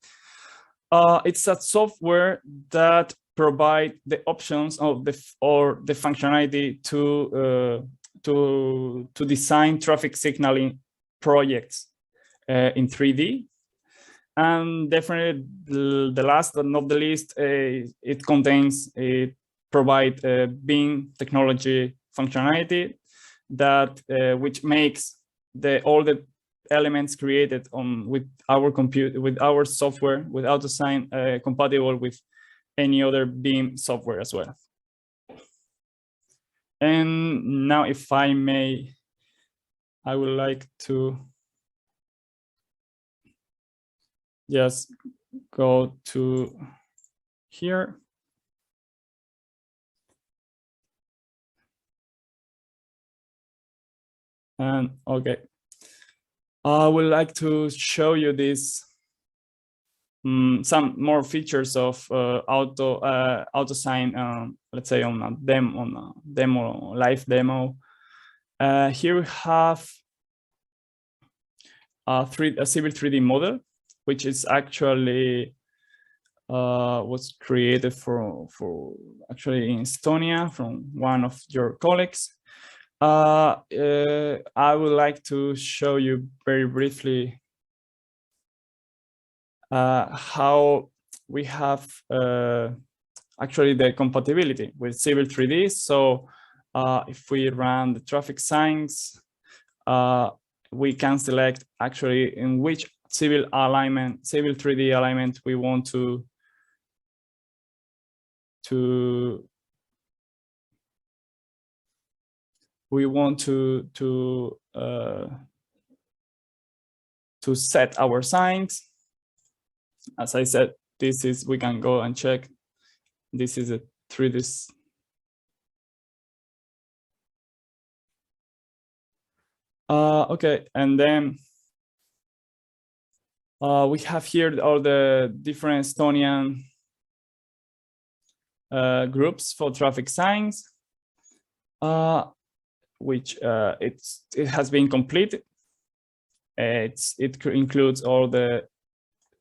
It's a software that provide the options of the functionality to design traffic signaling projects in 3D. And definitely the last but not the least, it provide BIM technology functionality that which makes all the elements created with our software, with AutoSign, compatible with any other BIM software as well. And now, if I may, I would like to just go to here. And okay, I would like to show you this some more features of AutoSign. Let's say on a live demo. Here we have a Civil 3D model, which is actually was created for actually in Estonia from one of your colleagues. I would like to show you very briefly how we have actually the compatibility with Civil 3D. So if we run the traffic signs, we can select actually in which Civil 3D alignment we want to set our signs. As I said, we can go and check. This is a 3D. Okay, and then we have here all the different Estonian groups for traffic signs, which it has been completed. It includes all the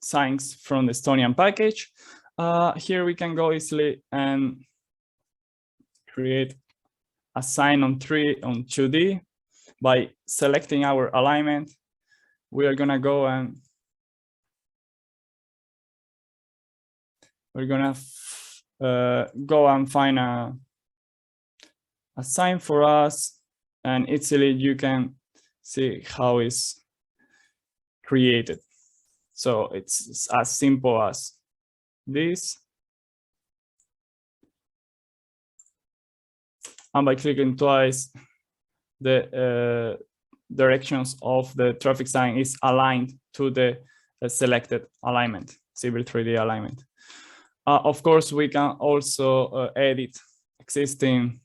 signs from the Estonian package. Here we can go easily and create a sign on 2D by selecting our alignment. We are gonna go and we're gonna go and find a sign for us, and easily you can see how it's created. So it's as simple as this. And by clicking twice, the directions of the traffic sign is aligned to the selected alignment, Civil 3D alignment. Of course, we can also edit existing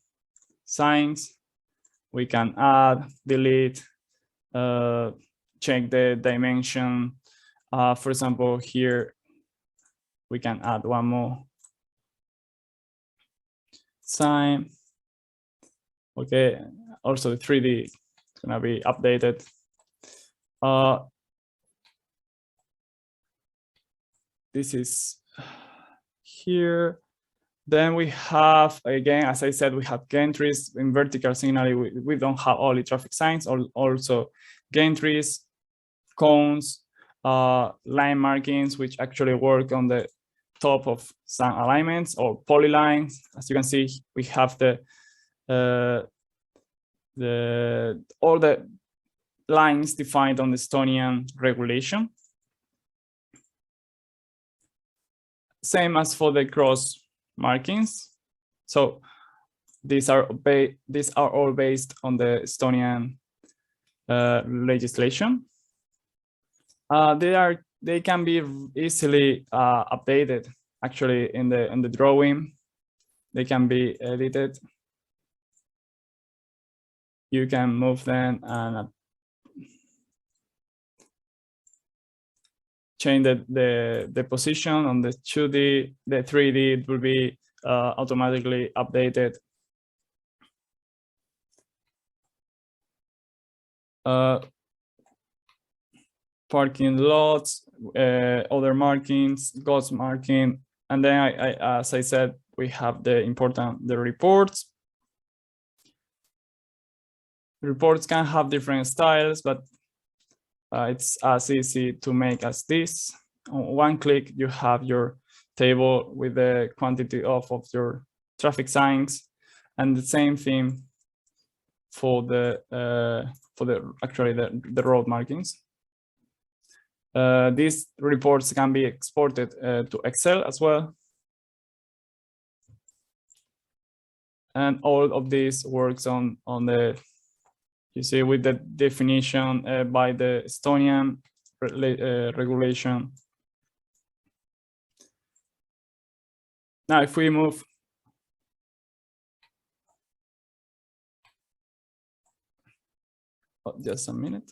signs. We can add, delete, check the dimension. For example, here we can add one more sign. Okay, also the 3D is gonna be updated. This is here. Then we have, again, as I said, we have gantries in vertical signaling. We don't have only traffic signs, or also gantries, cones, line markings, which actually work on the top of some alignments, or polylines. As you can see, we have all the lines defined on the Estonian regulation. Same as for the cross markings. So these are all based on the Estonian legislation. They can be easily updated. Actually, in the drawing, they can be edited. You can move them and change the position on the 2D, the 3D, it will be automatically updated. parking lots, other markings, ghost marking, and then as I said, we have the reports. Reports can have different styles, but it's as easy to make as this. On one click, you have your table with the quantity of your traffic signs, and the same thing for the road markings. These reports can be exported to Excel as well. And all of this works on the, you see, with the definition by the Estonian regulation. Now, if we move just a minute.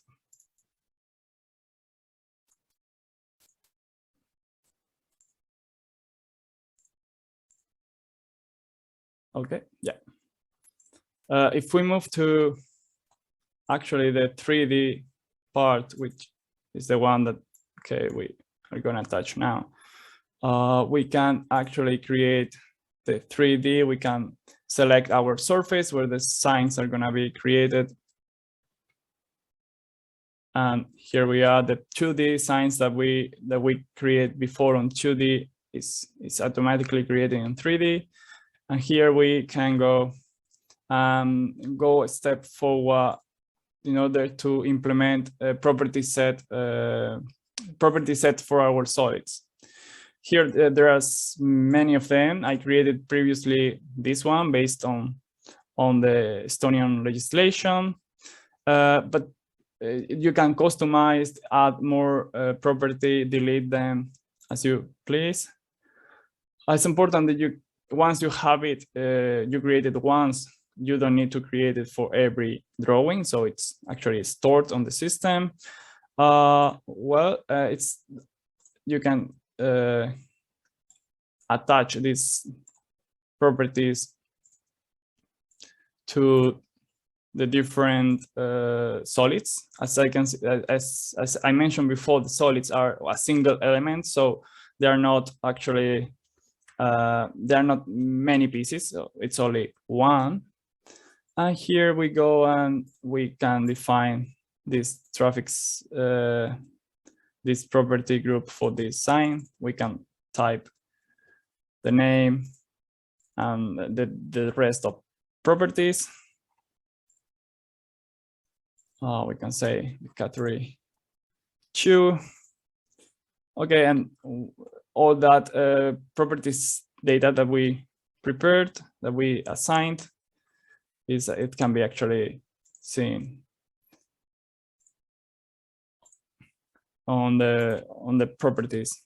Okay, yeah. If we move to actually the 3D part, which is the one that, okay, we are gonna touch now. We can actually create the 3D. We can select our surface where the signs are gonna be created. And here we are, the 2D signs that we create before on 2D is automatically created in 3D. And here we can go a step forward in order to implement a property set for our solids. Here there are many of them. I created previously this one based on the Estonian legislation, but you can customize, add more property, delete them as you please. It's important that once you have it, you create it once, you don't need to create it for every drawing. So it's actually stored on the system. You can attach these properties to the different solids. As I mentioned before, the solids are a single element, so they are not actually there are not many pieces, so it's only one. And here we go and we can define this this property group for this sign. We can type the name and the rest of properties. We can say the category 2. Okay, and all that properties data that we prepared, that we assigned, it can be actually seen on the properties.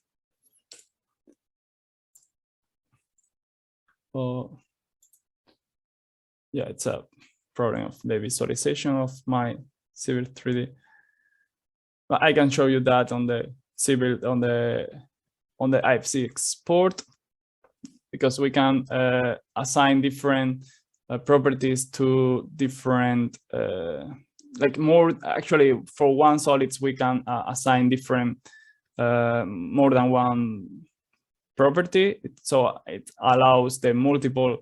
Yeah, it's a problem of the visualization of my Civil 3D. But I can show you that on the Civil on the IFC export, because we can assign different properties to different like more. Actually, for one solids we can assign different more than one property, so it allows the multiple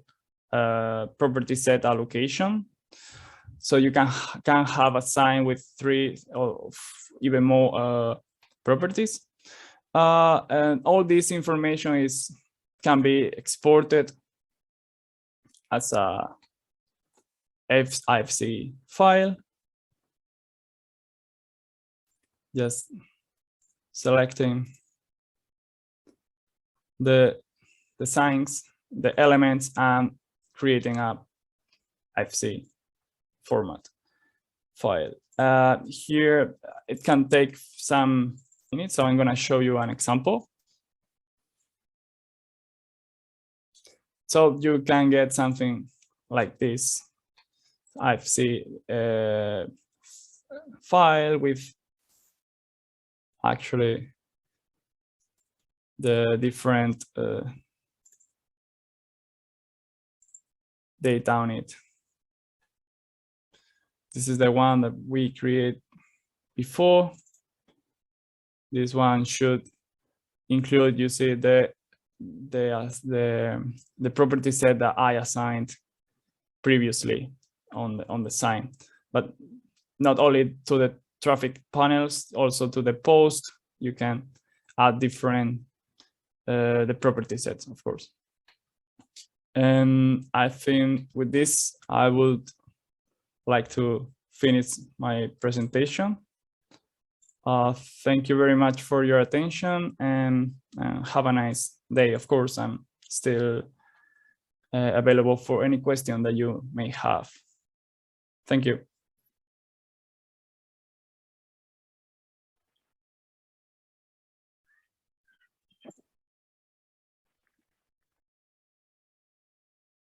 property set allocation. So you can have a sign with 3 or even more properties, and all this information can be exported as a IFC file. Just selecting the signs, the elements, and creating a IFC format file. Here it can take some minutes, so I'm going to show you an example. So you can get something like this IFC file with actually the different data on it. This is the one that we create before. This one should include, you see, the property set that I assigned previously on the sign, but not only to the traffic panels, also to the post. You can add different the property sets, of course. And I think with this, I would like to finish my presentation. Thank you very much for your attention, and have a nice day. Of course, I'm still available for any question that you may have. Thank you.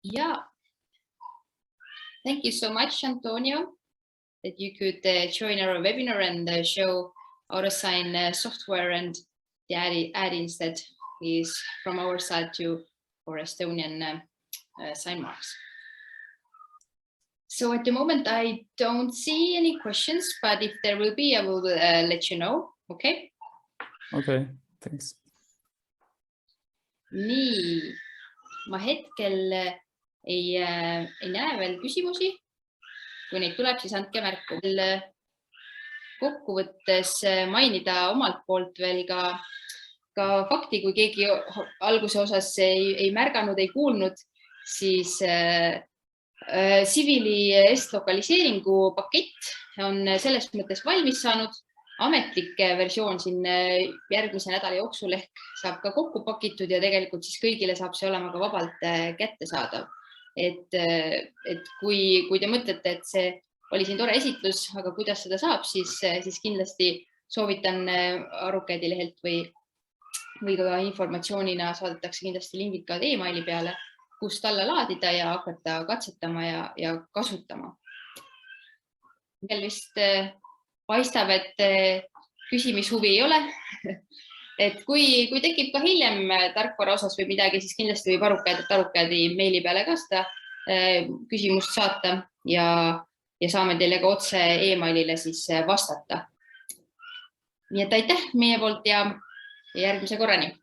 Yeah. Thank you so much, Antonio, that you could join our webinar and show AutoSign software and the add-ins that is from our side for Estonian sign marks. So at the moment, I don't see any questions, but if there will be, I will let you know. Okay. Okay, thanks. Nii, ma hetkel ei näe veel küsimusi. Kui neid tuleb, siis andke märku. Kokkuvõttes mainida omalt poolt veel ka fakti, kui keegi alguse osas ei märganud, ei kuulnud, siis Civili S-lokaliseeringu pakett on selles mõttes valmis saanud. Ametlik versioon siin järgmise nädala jooksul ehk saab ka kokku pakitud ja tegelikult siis kõigile saab see olema ka vabalt kättesaadav. Et kui te mõtlete, et see oli siin tore esitlus, aga kuidas seda saab, siis kindlasti soovitan Arukäidi lehelt või ka informatsioonina saadetakse kindlasti lingid ka e-maili peale, kust alla laadida ja hakata katsetama ja kasutama. Veel vist paistab, et küsimishuvi ei ole. Et kui tekib ka hiljem tarkvara osas või midagi, siis kindlasti võib Arukäidi meili peale ka seda küsimust saata ja saame teile ka otse e-mailile siis vastata. Nii et aitäh meie poolt ja järgmise korrani.